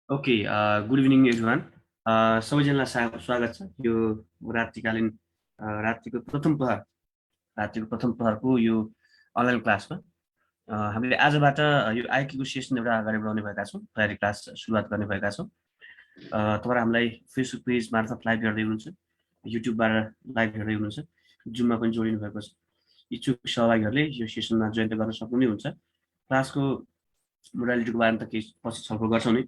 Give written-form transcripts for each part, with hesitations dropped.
Okay, good evening everyone. सबैजनालाई स्वागत छ यो रात्रिकालीन रात्रिको प्रथम प्रहर रात्रिको प्रथम प्रहरको यो अनलाइन क्लासमा। हामीले आजबाट यो आइक्यूको सेसन एउटा अगाडि बढाउने भएका छौँ, तयारी क्लास सुरुवात गर्ने भएका छौँ। तपाईँहरू हामीलाई फेसबुक पेज मार्फत लाइभ हेर्दै हुनुहुन्छ, युट्युबबाट लाइभ हेर्दै हुनुहुन्छ, जुममा पनि जोडिनु भएको छ। इच्छुक सहभागीहरूले यो सेसनमा जोइन गर्न सक्नुहुने हुन्छ। क्लासको मोडालिटीको बारेमा त केही पछि छलफल गर्छौँ नि,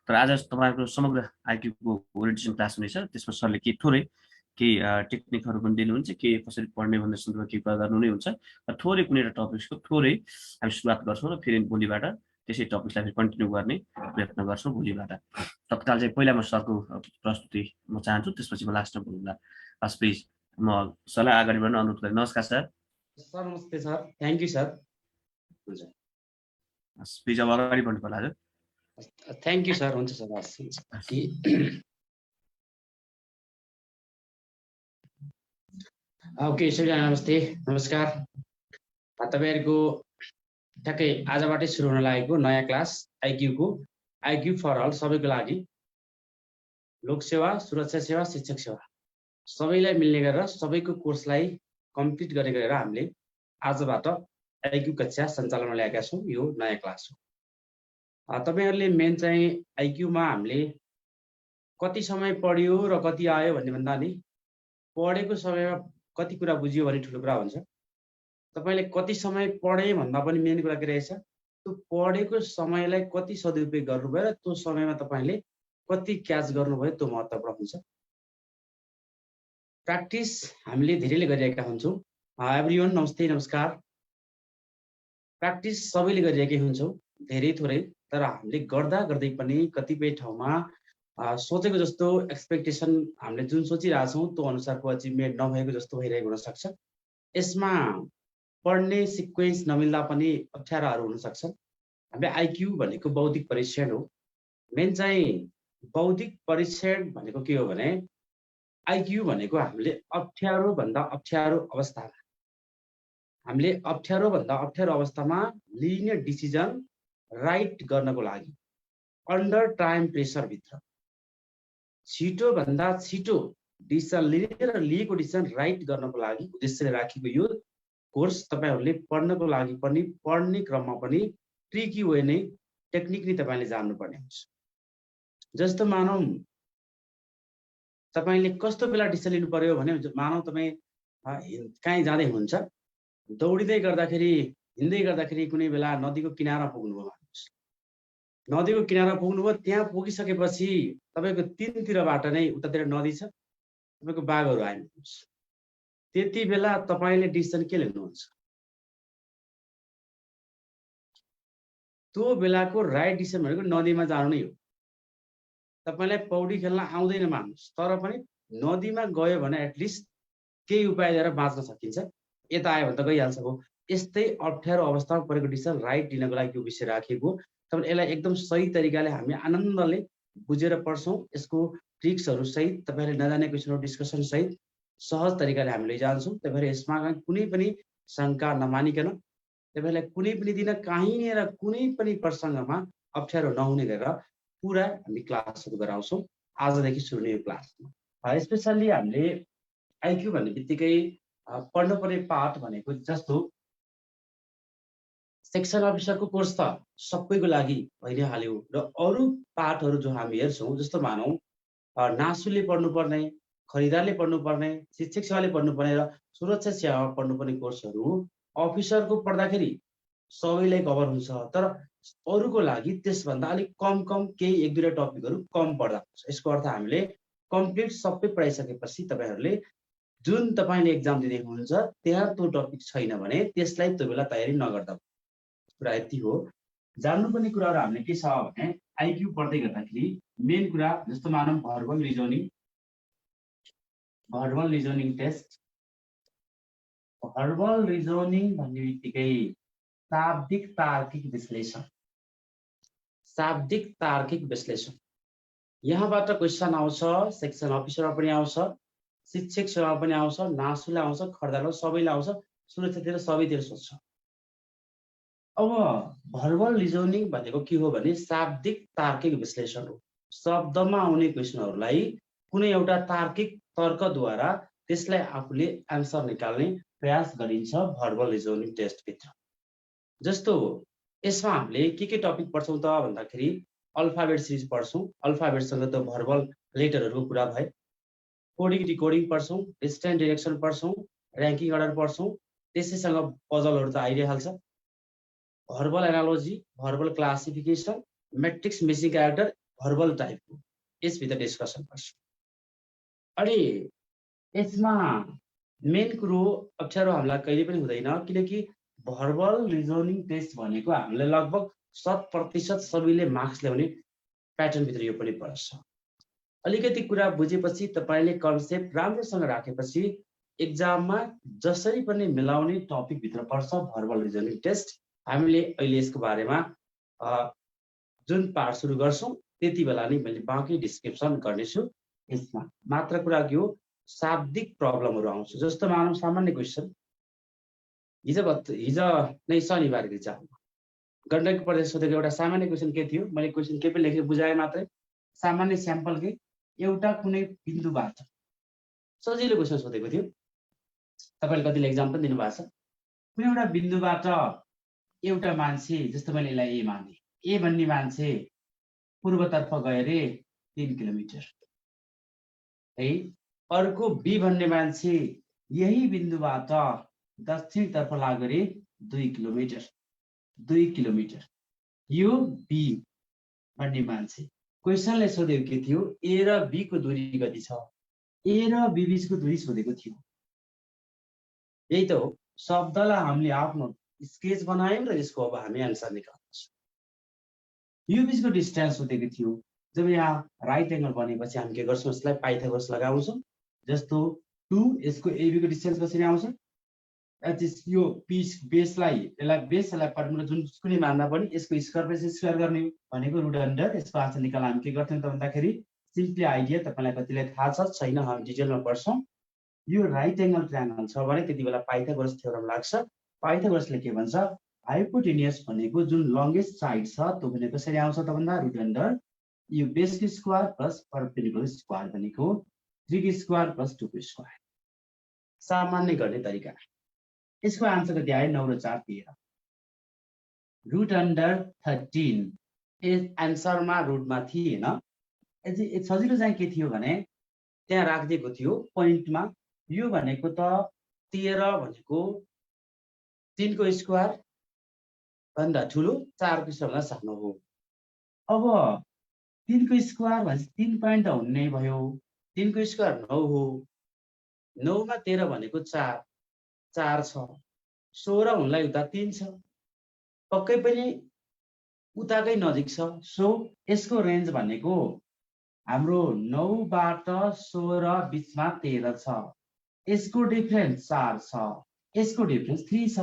तर आज तपाईँहरूको समग्र आइक्यूको ओरिएन्टेसन क्लास हुनेछ। त्यसमा सरले केही टेक्निकहरू पनि दिनुहुन्छ, के कसरी पढ्ने भन्ने सन्दर्भमा केही कुरा गर्नु नै हुन्छ र थोरै कुनै एउटा टपिक्सको थोरै हामी सुरुवात गर्छौँ र फेरि भोलिबाट त्यसै टपिक्सलाई फेरि कन्टिन्यू गर्ने प्रयत्न गर्छौँ भोलिबाट। तत्काल चाहिँ पहिला म सरको प्रस्तुति म चाहन्छु, त्यसपछि म लास्टमा बोल्नुला। हस् प्लिज, म सरलाई अगाडि बढ्न अनुरोध गरेँ। नमस्कार सर। सर नमस्ते सर, थ्याङ्क यू सर। हुन्छ, हस् प्लिज अब अगाडि बढ्नु पर्ला हजुर। Thank you sir. हुन्छ सर, हस्। ओके सबैजना नमस्ते, नमस्कार। तपाईँहरूको ठ्याक्कै आजबाटै सुरु हुन लागेको नयाँ क्लास आइक्यू फर अल, सबैको लागि लोकसेवा, सुरक्षा सेवा, शिक्षक सेवा सबैलाई मिल्ने गरेर सबैको कोर्सलाई कम्प्लिट गरेर हामीले आजबाट आइक्यू कक्षा सञ्चालनमा ल्याएका छौँ। यो नयाँ क्लास हो। तपाईँहरूले मेन चाहिँ आइक्यूमा हामीले कति समय पढ्यो र कति आयो भन्ने भन्दा नि पढेको समयमा कति कुरा बुझ्यो भने ठुलो कुरा हुन्छ। तपाईँले कति समय पढे भन्दा पनि मेन कुरा के रहेछ, त्यो पढेको समयलाई कति सदुपयोग गर्नुभयो र त्यो समयमा तपाईँले कति क्याच गर्नुभयो, त्यो महत्त्वपूर्ण हुन्छ। प्र्याक्टिस हामीले धेरैले गरिरहेका हुन्छौँ। एभ्रिवन नमस्ते, नमस्कार। प्र्याक्टिस सबैले गरिरहेकै हुन्छौँ, धेरै थोरै, तर हामीले गर्दा गर्दै पनि कतिपय ठाउँमा सोचेको जस्तो एक्सपेक्टेसन हामीले जुन सोचिरहेछौँ त्यो अनुसारको अचिभमेन्ट नभएको जस्तो भइरहेको हुनसक्छ। यसमा पढ्ने सिक्वेन्स नमिल्दा पनि अप्ठ्याराहरू हुनसक्छ। हामीले आइक्यू भनेको बौद्धिक परीक्षण हो। मेन चाहिँ बौद्धिक परीक्षण भनेको के हो भने आइक्यू भनेको हामीले अप्ठ्यारोभन्दा अप्ठ्यारो अवस्थामा लिने डिसिजन राइट गर्नको लागि अन्डर टाइम प्रेसरभित्र छिटोभन्दा छिटो डिसिजन लिने र लिएको डिसिजन राइट गर्नको लागि उद्देश्यले राखेको यो कोर्स तपाईँहरूले पढ्नको लागि पनि पढ्ने क्रममा पनि ट्रिकी वे नै टेक्निक नै तपाईँले जान्नुपर्ने हुन्छ। जस्तो मानौँ तपाईँले कस्तो बेला डिसिजन लिनु पर्यो भने मानौँ तपाईँ कहीँ जाँदै हुनुहुन्छ, दौडिँदै गर्दाखेरि हिँड्दै गर्दाखेरि कुनै बेला नदीको किनारा पुग्नुभयो भन्नुहोस्। नदीको किनारा पुग्नुभयो, त्यहाँ पुगिसकेपछि तपाईँको तिनतिरबाट नै उतातिर नदी छ, तपाईँको बाघहरू आयो भन्नुहोस्। त्यति बेला तपाईँले डिसिजन के लिनुहुन्छ? त्यो बेलाको राइट डिसिजन भनेको नदीमा जानु नै हो। तपाईँलाई पौडी खेल्न आउँदैन मान्नुहोस्, तर पनि नदीमा गयो भने एटलिस्ट केही उपाय लिएर बाँच्न सकिन्छ। यता आयो भने त गइहाल्छ हो। यस्तै अप्ठ्यारो अवस्थामा परेको डिसिजन राइट लिनको लागि यो विषय राखेको। तपाईँ यसलाई एकदम सही तरिकाले हामी आनन्दले बुझेर पढ्छौँ। यसको ट्रिक्सहरू सहित तपाईँहरूले नजाने क्वेसनहरू डिस्कसन सहित सहज तरिकाले हामी लैजान्छौँ। तपाईँहरू यसमा कुनै पनि शङ्का नमानिकन तपाईँहरूलाई कुनै पनि दिन कहीँनिर कुनै पनि प्रसङ्गमा अप्ठ्यारो नहुने गरेर पुरा हामी क्लासहरू गराउँछौँ। आजदेखि सुरु हुने यो क्लासमा स्पेसल्ली हामीले आइक्यू भन्ने बित्तिकै पढ्नुपर्ने पाठ भनेको जस्तो सेक्सन अफिसरको कोर्स त सबैको लागि भइ नै हाल्यो र अरू पाठहरू जो हामी हेर्छौँ, जस्तो मानौँ नासुले पढ्नुपर्ने, खरिदारले पढ्नुपर्ने, शिक्षक सेवाले पढ्नुपर्ने र सुरक्षा सेवामा पढ्नुपर्ने कोर्सहरू अफिसरको पढ्दाखेरि सबैलाई कभर हुन्छ, तर अरूको लागि त्यसभन्दा अलिक कम केही एक दुईवटा टपिकहरू कम पढ्दा हुन्छ। यसको अर्थ हामीले कम्प्लिट सबै पढाइसकेपछि तपाईँहरूले जुन तपाईँले एक्जाम दिँदै हुनुहुन्छ त्यहाँ त्यो टपिक छैन भने त्यसलाई त्यो बेला तयारी नगर्दा कुरा यति हो। जान्नुपर्ने कुराहरू हामीले के छ भने आइक्यू पढ्दै गर्दाखेरि मेन कुरा जस्तो मानौँ verbal reasoning test. Verbal reasoning भन्ने बित्तिकै शाब्दिक तार्किक विश्लेषण यहाँबाट क्वेसन आउँछ। सेक्सन अफिसरमा पनि आउँछ, शिक्षक सेवामा पनि आउँछ, नासुलाई आउँछ, खरिदारमा सबैलाई आउँछ, सुरक्षातिर सबैतिर सोध्छ। अब भर्बल रिजनिङ भनेको के हो भने शाब्दिक तार्किक विश्लेषण हो। शब्दमा आउने क्वेसनहरूलाई कुनै एउटा तार्किक तर्कद्वारा त्यसलाई आफूले एन्सर निकाल्ने प्रयास गरिन्छ भर्बल रिजनिङ टेस्टभित्र। जस्तो यसमा हामीले के टपिक पढ्छौँ त भन्दाखेरि अल्फाबेट सिरिज पढ्छौँ। अल्फाबेटसँग त भर्बल लेटरहरूको कुरा भए। कोडिङ डिकोडिङ पढ्छौँ, डिस्टेन्स डिरेक्सन पढ्छौँ, ऱ्याङ्किङ अर्डर पढ्छौँ, त्यसैसँग पजलहरू त आइरहन्छ। Verbal analogy, verbal classification, matrix missing character, verbal टाइपको यसभित्र डिस्कसन गर्छौँ। अनि यसमा मेन कुरो अप्ठ्यारो हामीलाई कहिले पनि हुँदैन, किनकि भर्बल रिजनिङ टेस्ट भनेको हामीले लगभग 100% सबैले मार्क्स ल्याउने प्याटर्नभित्र यो पनि पर्छ। अलिकति कुरा बुझेपछि तपाईँले कन्सेप्ट राम्रोसँग राखेपछि एक्जाममा जसरी पनि मिलाउने टपिकभित्र पर्छ भर्बल रिजनिङ टेस्ट। हामीले अहिले यसको बारेमा जुन पार्ट सुरु गर्छौँ त्यति बेला नै मैले बाँकी डिस्क्रिप्सन गर्नेछु। यसमा मात्र कुरा के हो, शाब्दिक प्रब्लमहरू आउँछ। जस्तो मानौँ सामान्य क्वेसन, हिजो नै शनिबारको इक्जाममा गण्डकी प्रदेश सोधेको एउटा सामान्य क्वेसन के थियो, मैले क्वेसन के पनि लेखेर बुझाएँ मात्रै, सामान्य स्याम्पल के एउटा कुनै बिन्दुबाट सजिलो क्वेसन सोधेको थियो। तपाईँले कतिले एक्जाम पनि दिनुभएको छ। कुनै एउटा बिन्दुबाट एउटा मान्छे, जस्तो मैले यसलाई ए माने, ए भन्ने मान्छे पूर्वतर्फ गए रे 3 किलोमिटर है। अर्को बी भन्ने मान्छे यही बिन्दुबाट दक्षिणतर्फ लाग्यो रे 2 किलोमिटर 2 किलोमिटर। यो बी भन्ने मान्छे, क्वेसनले सोधेको के थियो, ए र बी को दूरी कति छ, ए र बी बीचको दूरी सोधेको थियो। यही त हो, शब्दलाई हामीले आफ्नो स्केच बनायौँ र यसको अब हामी एन्सर निकाल्छौँ। यो बीचको डिस्टेन्स सोधेको थियो। जब यहाँ राइट एङ्गल बनेपछि हामी के गर्छौँ, यसलाई पाइथागोरस लगाउँछौँ। जस्तो 2 यसको एबीको डिस्टेन्स कसरी आउँछ, यो बेसलाई यसलाई पर्मुला जुन कुनै मान्दा पनि यसको स्क्वायर बेस स्क्वायर गर्ने भनेको रुट अन्डर। यसको आन्सर निकाल्न हामी के गर्थ्यौँ त भन्दाखेरि सिम्पली आइडिया तपाईँलाई कतिलाई थाहा छ छैन, हामी डिटेलमा पढ्छौँ। यो राइट एङ्गल ट्रायङ्गल छ भने त्यति बेला पाइथागोरस थ्योरम लाग्छ। पाइथागोरसले के भन्छ, हाइपोटेनियस भनेको जुन लङ्गेस्ट साइड छ त्यो भने कसरी आउँछ त भन्दा रुट अन्डर यो बेसको स्क्वायर प्लस परपेन्डिकुलर स्क्वायर भनेको 3 को स्क्वायर प्लस 2 को स्क्वायर। सामान्य गर्ने तरिका, यसको आन्सर कति आयो, 9 र 4 13, रुट अन्डर 13। एन्सरमा रुटमा थिएन। सजिलो चाहिँ के थियो भने त्यहाँ राखिदिएको थियो पोइन्टमा, यो भनेको त 13 भनेको 3 को स्क्वायर भन्दा ठुलो, 4 को स्क्वायर सानो हो। अब 3 को स्क्वायर भनेपछि 3 पोइन्ट त हुने भयो, 3 को स्क्वायर 9 हो, 9 मा 13 भनेको 4 छ, 16 हुनलाई उता 3 छ, पक्कै पनि उताकै नजिक छ। सो यसको रेन्ज भनेको हाम्रो 9 बाट 16 बीचमा 13 छ, यसको डिफरेन्स 4 छ, यसको डिफरेन्स 3 छ।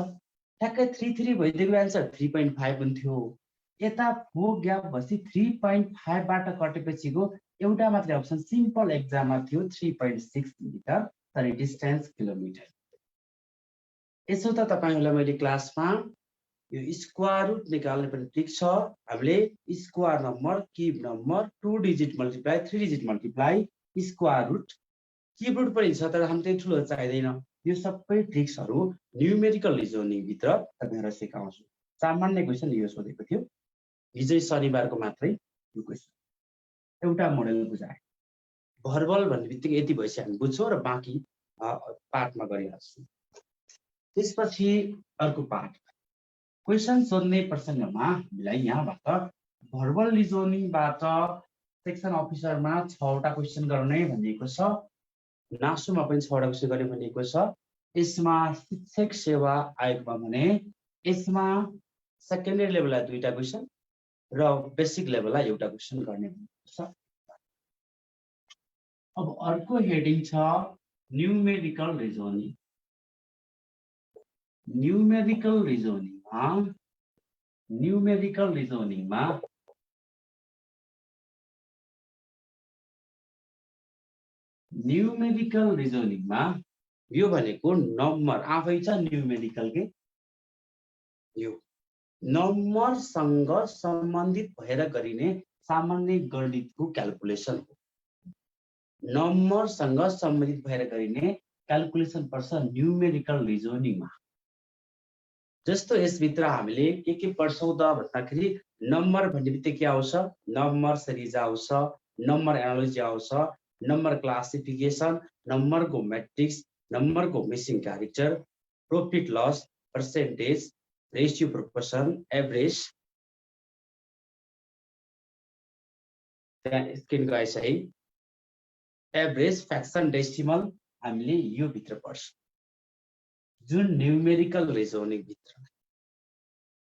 ठ्याक्कै 3 3 भइदिएको एन्सर 3.5 हुन्थ्यो। यता 4 ग्याप भएपछि 3.5 बाट कटेपछिको एउटा मात्रै अप्सन सिम्पल एक्जाममा थियो 3.6 मिटर, तर डिस्टेन्स किलोमिटर। यसो त तपाईहरुलाई मैले क्लासमा यो स्क्वायर रुट निकाल्ने पनि ट्रिक छ। हामीले square number, cube number, 2 digit multiply 3 digit multiply, square root, cube root पनि छ, तर हामी त्यति ठुलो चाहिँदैन। यो सबै ट्रिक्सहरु न्यूमेरिकल रिजनिङ भित्र तपाईहरुलाई सिकाउँछु। सामान्य क्वेशन यो सोधेको थियो हिजो शनिबारको मात्रै यो क्वेशन, एउटा मोडल बुझाए। भर्बल भन्ने बित्तिकै यति भएपछि हामी बुझ्छौँ र बाँकी पार्टमा गरिहाल्छौँ। त्यसपछि अर्को पार्ट, क्वेशन सोध्ने प्रसङ्गमा हामीलाई यहाँबाट भर्बल रिजनिङबाट सेक्सन अफिसरमा 6 वटा क्वेशन गर्ने भनिएको छ, नासुमा पनि 6 वटा क्वेशन गर्ने भनिएको छ। यसमा शिक्षक सेवा आयोगमा भने यसमा सेकेन्डरी लेभललाई 2टा क्वेशन र बेसिक लेभललाई एउटा क्वेशन गर्ने भनिएको छ। अब अर्को हेडिङ छ न्यूमेरिकल रिजनिङ। न्यूमेरिकल रिजनिङमा यो भनेको नम्बर आफै छ न्यूमेरिकल के, यो नम्बरसँग सम्बन्धित भएर गरिने सामान्य गणितको क्याल्कुलेसन हो। नम्बरसँग सम्बन्धित भएर गरिने क्याल्कुलेसन पर्छ न्युमेरिकल रिजनिङमा। जस्तो यसभित्र हामीले के पढ्छौँ त भन्दाखेरि नम्बर भन्ने बित्तिकै के आउँछ, नम्बर सिरिज आउँछ, नम्बर एनालोजी आउँछ, नम्बर क्लासिफिकेसन, नम्बरको मैट्रिक्स, नम्बरको missing character, profit loss, percentage, ratio proportion, average, त्यहाँ स्क्रिनको आइस है, एभरेज, फ्याक्सन, डेसिमल हामीले यो भित्र पढ्छौँ जुन न्युमेरिकल रिजनिङ भित्र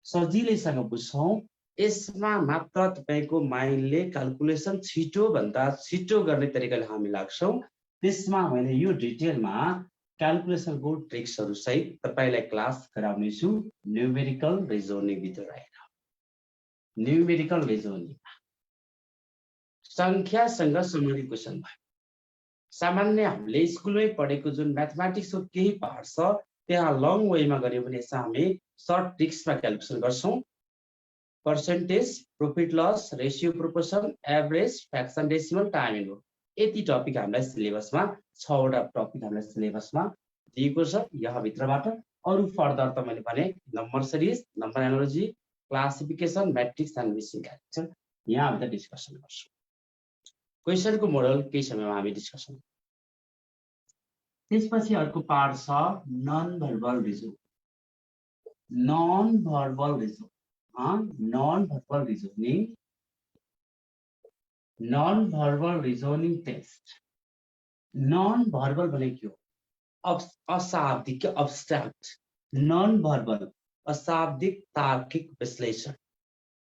सजिलैसँग बुझ्छौँ। यसमा मात्र तपाईको माइन्डले क्याल्कुलेसन छिटो भन्दा छिटो गर्ने तरिकाले हामी लाग्छौँ। त्यसमा मैले यो डिटेलमा क्याल्कुलेसनको ट्रिक्सहरु सहित तपाईलाई क्लास गराउने छु न्युमेरिकल रिजनिङ भित्र रहेर। न्युमेरिकल रिजनिङमा संख्यासँग सम्बन्धित क्वेशन भयो। सामान्य हामीले स्कुलमै पढेको जुन म्याथमेटिक्सको केही पार्ट छ त्यहाँ लङ वेमा गर्यो भने यसमा हामी सर्ट ट्रिक्समा क्याल्कुलेसन गर्छौं। Percentage, profit loss, ratio proportion, average, fraction, decimal, time and work, यति टपिक हामीलाई सिलेबसमा 6 वटा टपिक हामीलाई सिलेबसमा दिएको छ। यहाँ भित्रबाट अरु फर्दर त मैले भने number series, number analogy, classification, matrix and missing character यहाँ हामी डिस्कसन गर्छौं। क्वेशनको मोडल केही समयमा हामी डिस्कसन। त्यसपछि अर्को पार्ट छ non verbal reasoning. Non verbal reasoning, non verbal reasoning, non verbal reasoning test. Non verbal भनेको के हो? अशाब्दिक, अब्स्ट्रैक्ट। नन भर्बल अशाब्दिक तार्किक विश्लेषण।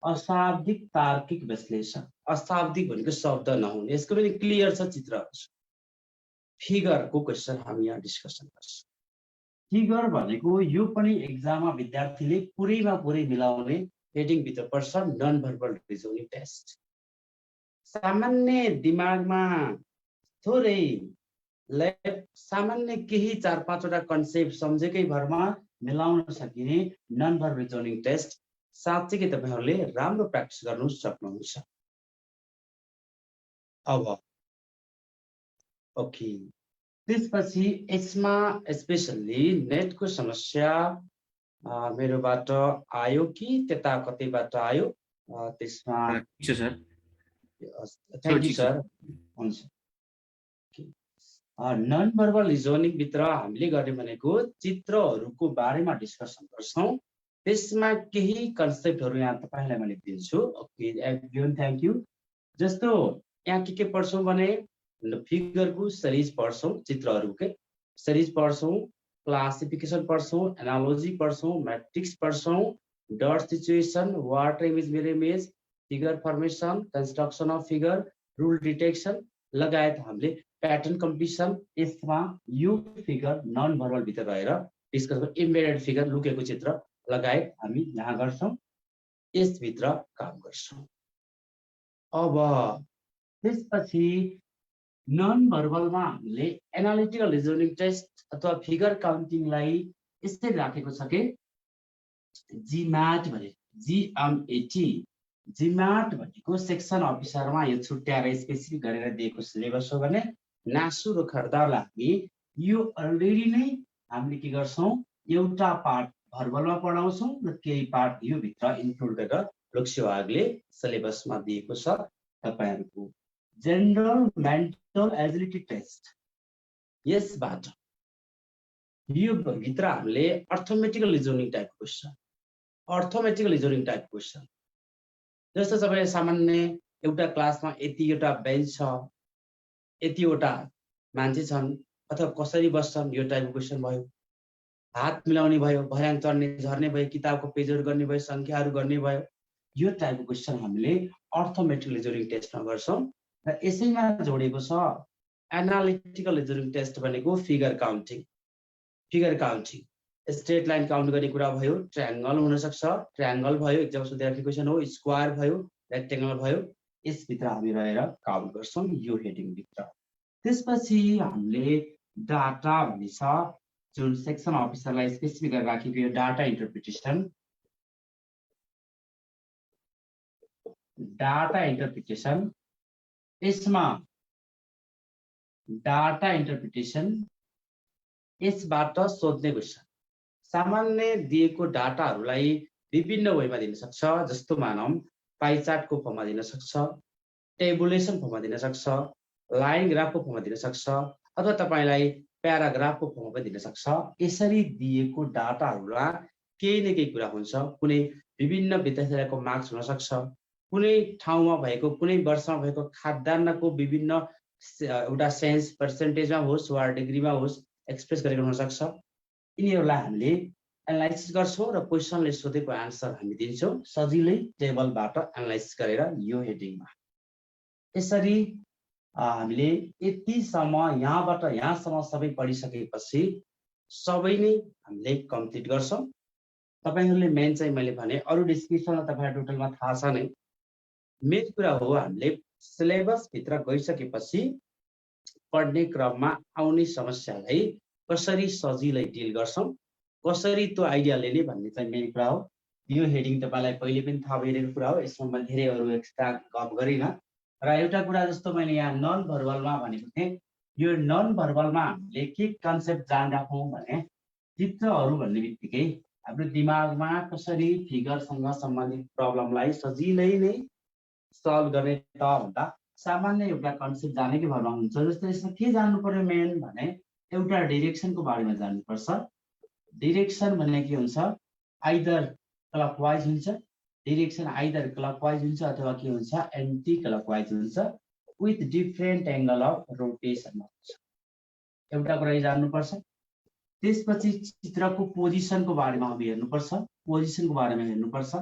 अशाब्दिक तार्किक विश्लेषण, अशाब्दिक भनेको शब्द नहुने, यसको पनि क्लियर छ चित्र। फिगर को क्वेशन हामी यहाँ डिस्कसन गर्छौं। फिगर भनेको यो पनि एक्जाममा विद्यार्थीले पुरैमा पुरै मिलाउने हेडिङ भित्र पर्छ नन भर्बल रिजनिङ टेस्ट। सामान्य दिमागमा थोरै सामान्य केही 4-5 वटा कन्सेप्ट सम्झेकै भरमा मिलाउन सकिने नन भर्बल रिजनिङ टेस्ट साँच्चै तपाईहरुले राम्रो प्र्याक्टिस गर्नु सक्नुहुन्छ। अब ओके, त्यसपछि यसमा स्पेशली नेटको समस्या मेरोबाट आयो कि त्यता कतैबाट आयो? त्यसमा ठीक छ सर। Thank you sir. हुन्छ। नन भर्बल रिजनिङ भित्र हामीले गर्ने भनेको चित्रहरूको बारेमा डिस्कसन गर्छौं। त्यसमा केही कन्सेप्टहरु यहाँ तपाईलाई मैले दिन्छु। Okay everyone, thank you. जस्तो यहाँ के पढ्छौं भने फिगरको सिरिज पढ्छौं, चित्रहरुकै सिरिज पढ्छौं, क्लासिफिकेसन पढ्छौं, एनालोजी पढ्छौं, मैट्रिक्स पढ्छौं, dot situation, water image mirror image, figure formation, construction of figure, rule detection लगायत हामीले प्याटर्न कम्पिटिसन। यसमा यो फिगर नन भर्बल भित्र रहेर डिस्कस गर्छौं। एम्बेडेड फिगर, लुकेको चित्र लगायत हामी यहाँ गर्छौं, यस भित्र काम गर्छौं। अब त्यसपछि नन भर्बलमा हामीले एनालिटिकल रिजनिङ टेस्ट अथवा फिगर काउन्टिङलाई यसरी राखेको छ के जीम्याट भने, जीएमएटी। जीम्याट भनेको सेक्सन अफिसरमा यो छुट्याएर स्पेसिफिक गरेर दिएको सिलेबस हो भने नासु र खर्दारलाई हामी यो अलरेडी नै हामीले के गर्छौं एउटा पार्ट भर्बलमा पढाउँछौं र केही पार्ट यो भित्र इन्क्लुड गरेर लोकसेवा आयोगले सिलेबसमा दिएको छ। तपाईहरुको जनरल मेन्टल एबिलिटी टेस्ट, यसबाट यो भित्र हामीले arithmetical reasoning type question, arithmetical reasoning type question जस्तो तपाईले सामान्य एउटा क्लासमा यतिवटा बेन्च छ, यतिवटा मान्छे छन् अथवा कसरी बस्छन् यो टाइपको क्वेशन भयो। हात मिलाउने भयो, भर्याङ चढ्ने झर्ने भयो, किताबको पेजहरु गर्ने भयो, संख्याहरु गर्ने भयो, यो टाइपको क्वेशन हामीले अर्थमेटिकल रिजनिङ टेस्टमा गर्छौं। र यसैमा जोडेको छ एनालिटिकल रिजनिङ टेस्ट भनेको figure counting. Figure counting straight line count गर्ने कुरा भयो, ट्रायंगल हुन सक्छ, ट्रायंगल भयो एक्जाम सोधिराखेको क्वेशन हो, स्क्वायर भयो, रेक्टेंगल भयो, यस भित्र हामी रहेर काउन्ट गर्छौं यो हेडिङ भित्र। त्यसपछि हामीले डाटा भन्ने छ जुन सेक्सन अफिसरलाई स्पेसिफिक गरेर राखेको यो डाटा इन्टरप्रिटेसन। डाटा इन्टरप्रिटेसन, यसमा डाटा इन्टरप्रिटेसन, यसबाट सोध्ने क्वेसन। सामान्य दिएको डाटाहरूलाई विभिन्न वेमा दिन सक्छ, जस्तो मानौँ पाई चार्टको फर्ममा दिन सक्छ, टेबुलेसन फर्ममा दिन सक्छ, लाइन ग्राफको फर्ममा दिन सक्छ, अथवा तपाईलाई प्याराग्राफको फर्ममा पनि दिन सक्छ। यसरी दिएको डाटाहरूलाई केही न केही कुरा हुन्छ। कुनै विभिन्न विद्यार्थीहरूको मार्क्स हुन सक्छ, कुनै ठाउँमा भएको, कुनै वर्षमा भएको खाद्यान्नको विभिन्न एउटा सेन्स पर्सेन्टेजमा होस् वा डिग्रीमा होस् एक्सप्रेस गरेको हुन सक्छ। यिनीहरूलाई हामीले एनालाइसिस गर्छौँ र क्वेसनले सोधेको आन्सर हामी दिन्छौँ सजिलै टेबलबाट एनालाइसिस गरेर यो हेडिङमा। यसरी हामीले यतिसम्म यहाँबाट यहाँसम्म सबै पढिसकेपछि सबै नै हामीले कम्प्लिट गर्छौँ। तपाईहरुले मेन चाहिँ मैले भने अरु डिस्क्रिप्सनमा तपाईहरु टोटलमा थाहा छ नै। मेन कुरा हो हामीले सिलेबस भित्र गइसकेपछि पढ्ने क्रममा आउने समस्यालाई कसरी सजिलै डिल गर्छौं, कसरी त्यो आइडिया लिने भन्ने चाहिँ मेन कुरा हो। यो हेडिङ तपाईलाई पहिले पनि थाहा भइरहेको कुरा हो, यसमा मैले धेरै अरु एक्स्ट्रा गफ गरिन। र एउटा कुरा जस्तो मैले यहाँ नन भर्बलमा भनेको थिएँ, यो नन भर्बलमा हामीले के कन्सेप्ट जानिराखौं भने चित्रहरु भन्ने बित्तिकै हाम्रो दिमागमा कसरी फिगरसँग सम्बन्धित प्रब्लमलाई सजिलै नै सल्भ गर्ने त भन्दा सामान्य एउटा कन्सेप्ट जानेकै भरमा हुन्छ। जस्तै यसमा के जान्नु पर्यो मेन भने एउटा डाइरेक्सनको बारेमा जान्नुपर्छ। डाइरेक्सन भने के हुन्छ, आइदर क्लकवाइज हुन्छ, डाइरेक्सन आइदर क्लकवाइज हुन्छ अथवा के हुन्छ एन्टी क्लकवाइज हुन्छ with different angle of rotation हुन्छ। एउटा कुरा जान्नुपर्छ। त्यसपछि चित्रको पोजिसनको बारेमा हामी हेर्नुपर्छ, पोजिसनको बारेमा हेर्नुपर्छ।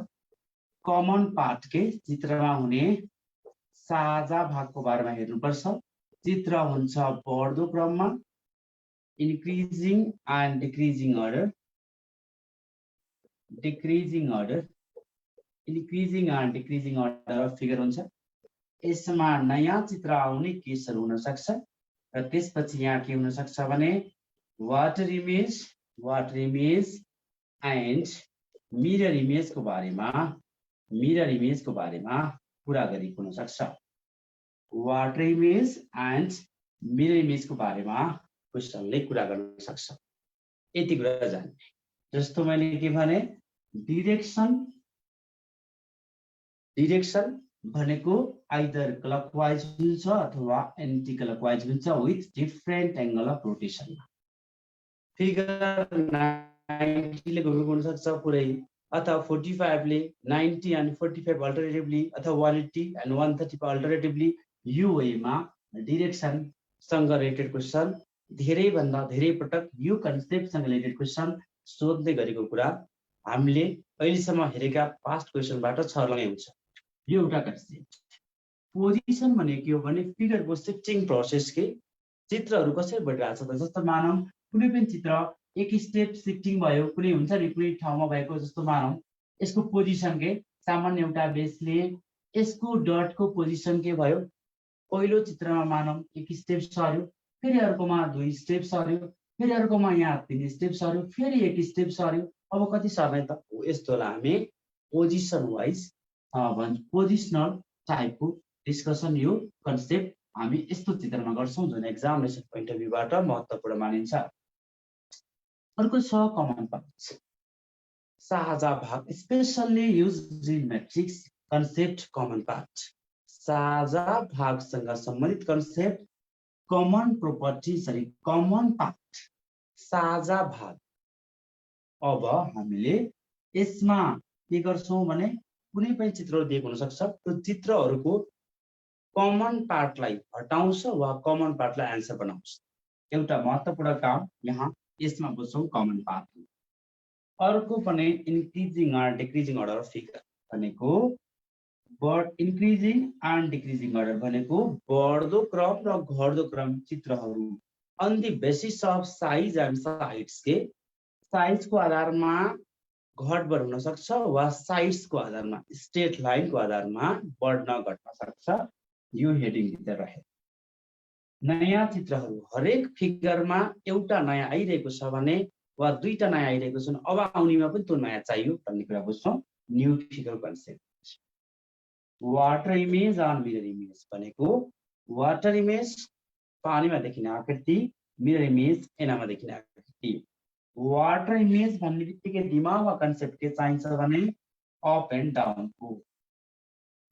कमन पार्ट के चित्रमा हुने साझा भागको बारेमा हेर्नुपर्छ। चित्र हुन्छ बढ्दो क्रममा increasing and decreasing order, decreasing order, increasing and decreasing order of figure हुन्छ। यसमा नयाँ चित्र आउने केसहरु हुन सक्छ र त्यसपछि यहाँ के हुन सक्छ भने वाटर इमेज एन्ड मिरर इमेजको बारेमा कुरा गरेको हुन सक्छ। वाटर इमेज एन्ड मिरर इमेजको बारेमा क्वेशनले कुरा गर्न सक्छ। यति कुरा जान्ने। जस्तो मैले के भने डिरेक्सन भनेको आइदर क्लकवाइज हुन्छ अथवा एन्टी क्लकवाइज हुन्छ with different angle of rotation. Figure 90 ले घुमेको हुन सक्छ पुरै, अथवा 45 ले 90 एन्ड 45 अल्टरनेटिभली अथवा 180 एन्ड 130 अल्टरनेटिभली। यो वेमा डाइरेक्सन सँग रिलेटेड क्वेशन धेरै भन्दा धेरै पटक यो कन्सेप्ट सँग रिलेटेड क्वेशन सोध्दै गरेको कुरा हामीले अहिलेसम्म हेरेका पास्ट क्वेशनबाट छर्लङ्गै हुन्छ। यो एउटा कन्सेप्ट। पोजिसन भने के हो भने फिगरको शिफ्टिङ प्रोसेस के चित्रहरु कसरी बढिरहेछ त। जस्तो मानौं कुनै पनि चित्र एक स्टेप शिफ्टिङ भयो, कुनै हुन्छ नि कुनै ठाउँमा भएको, जस्तो मानौं यसको पोजिसन के सामान्य एउटा बेसले यसको डटको पोजिसन के भयो, पहिलो चित्रमा मानौं एक स्टेप सर्यो, फेरि अर्कोमा 2 स्टेप सर्यो, फेरि अर्कोमा यहाँ 3 स्टेप सर्यो, फेरि एक स्टेप सर्यो। अब कति सर्ने त हो, यस्तोलाई हामी पोजिसन वाइज पोजिसनल टाइपको डिस्कसन यो कन्सेप्ट हामी यस्तो चित्रमा गर्छौं जुन एक्जामिनेसन पोइन्ट अफ भ्यूबाट महत्त्वपूर्ण मानिन्छ। अर्को छ कमन पार्ट, साझा भाग, specially used in matrix concept common part. साझा भागसँग सम्बन्धित concept common property sorry common part साझा भाग। अब हामीले यसमा के गर्छौं भने कुनै पनि चित्रहरु दिएको हुन सक्छ, त्यो चित्रहरुको कमन पार्टलाई हटाउँछ वा कमन पार्टलाई आन्सर बनाउँछ। एउटा महत्त्वपूर्ण काम यहाँ यसमा बुझ्छौं कमन पार्ट। अर्को पनि increasing and decreasing order of figure भनेको इन्क्रिजिङ एन्ड डिक्रिजिङ अर्डर भनेको बढ्दो क्रम र घट्दो क्रम चित्रहरु on the basis of size and sides के साइजको आधारमा घटबढ हुन सक्छ वा साइड्सको आधारमा स्ट्रेट लाइनको आधारमा बढ्न घट्न सक्छ। यो हेडिङ भित्र रहे। नयाँ चित्रहरु हरेक फिगरमा एउटा नयाँ आइरहेको छ भने वा दुईटा नयाँ आइरहेको छन्, अब आउनेमा पनि त्यो नयाँ चाहियो भन्ने कुरा बुझ्छौं new figure concept. Water image and mirror image भनेको वाटर इमेज पानीमा देखिने आकृति, मिरर इमेज ऐनामा देखिने आकृति। वाटर इमेज भन्ने बित्तिकै दिमागमा कन्सेप्ट के चाहिन्छ भने अप एन्ड डाउनको,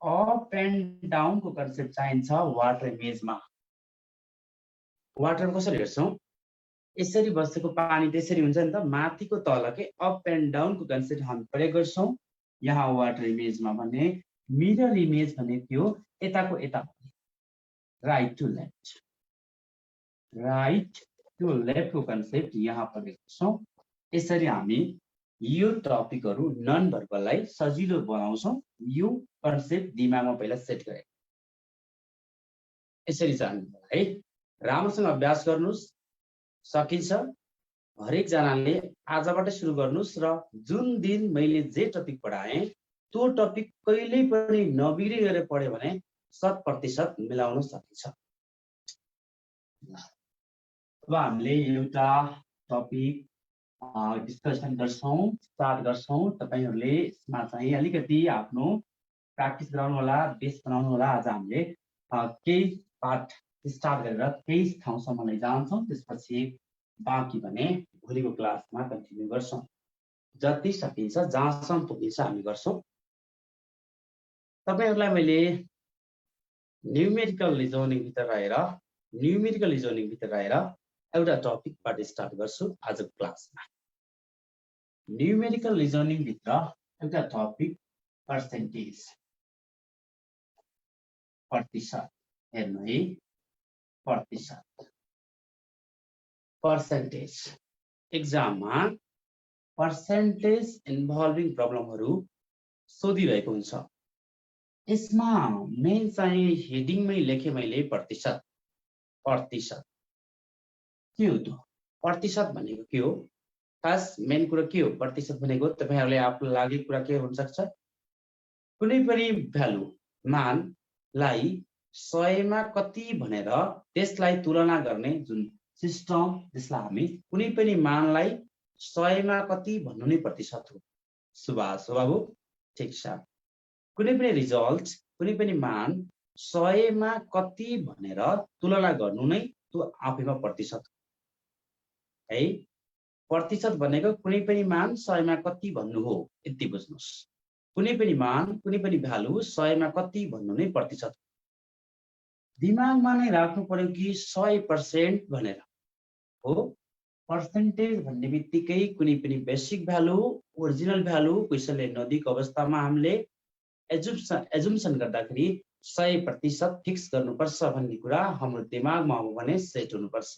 अप एन्ड डाउनको कन्सेप्ट चाहिन्छ वाटर इमेजमा। वाटर कसरी हेर्छौँ, यसरी बसेको पानी त्यसरी हुन्छ नि त, माथिको तलकै अप एन्ड डाउनको कन्सेप्ट हामी प्रयोग गर्छौँ यहाँ वाटर इमेजमा। भने मिरर इमेज भने त्यो यताको यता, right to left, right to लेफ्टको कन्सेप्ट यहाँ प्रयोग गर्छौँ। यसरी हामी यो टपिकहरू नन भर्बललाई सजिलो बनाउँछौँ। यो कन्सेप्ट दिमागमा पहिला सेट गरे, यसरी जान्नु है। राम्रोसँग अभ्यास गर्नुस्, सकिन्छ। हरेक जनाले आजबाट सुरु गर्नुस् र जुन दिन मैले जे टपिक पढाएँ त्यो टपिक कहिल्यै पनि नबिग्री गरेर पढ्यो भने 100% मिलाउन सकिन्छ। अब हामीले एउटा टपिक डिस्कसन गर्छौँ, स्टार्ट गर्छौँ। तपाईहरुले यसमा चाहिँ अलिकति आफ्नो प्र्याक्टिस गराउनु होला, बेस बनाउनु होला। आज हामीले केही पार्ट स्टार्ट गरेर केही ठाउँसम्म लैजान्छौँ, त्यसपछि बाँकी भने भोलिको क्लासमा कन्टिन्यू गर्छौँ। जति सकिन्छ जहाँसम्म पुगिन्छ हामी गर्छौँ। तपाईहरुलाई मैले न्युमेरिकल रिजनिङ भित्र रहेर एउटा टपिकबाट स्टार्ट गर्छु आजको क्लासमा। न्युमेरिकल रिजनिङ भित्र एउटा टपिक पर्सेन्टेज, प्रतिशत। हेर्नु है, प्रतिशत, पर्सेन्टेज। एक्जाममा पर्सेन्टेज इन्भल्भिङ प्रब्लमहरू सोधिरहेको हुन्छ। यसमा मेन चाहिँ हेडिङमै लेखेँ मैले प्रतिशत। प्रतिशत के हो त? प्रतिशत भनेको के हो? खास मेन कुरा के हो? प्रतिशत भनेको तपाईहरुले आफूलाई लागेको कुरा के हुन सक्छ, कुनै पनि भ्यालु मानलाई 100 मा कति भनेर त्यसलाई तुलना गर्ने जुन सिस्टम, त्यसलाई हामी कुनै पनि मानलाई 100 मा कति भन्नु नै प्रतिशत हो। सुभाष बाबु ठिक छ। कुनै पनि रिजल्ट, कुनै पनि मान 100 मा कति भनेर तुलना गर्नु नै त्यो आफैमा प्रतिशत हो है। प्रतिशत भनेको कुनै पनि मान 100 मा कति भन्नु हो, यति बुझ्नुस्। कुनै पनि मान, कुनै पनि भ्यालु 100 मा कति भन्नु नै प्रतिशत हो। दिमागमा नै राख्नु पर्यो कि 100% भनेर हो। पर्सेन्टेज भन्ने बित्तिकै कुनै पनि बेसिक भ्यालु, ओरिजिनल भ्यालु क्वेसनले नदिएको अवस्थामा हामीले एजुम्सन गर्दाखेरि 100% फिक्स गर्नुपर्छ भन्ने कुरा हाम्रो दिमागमा हो भने सेट हुनुपर्छ।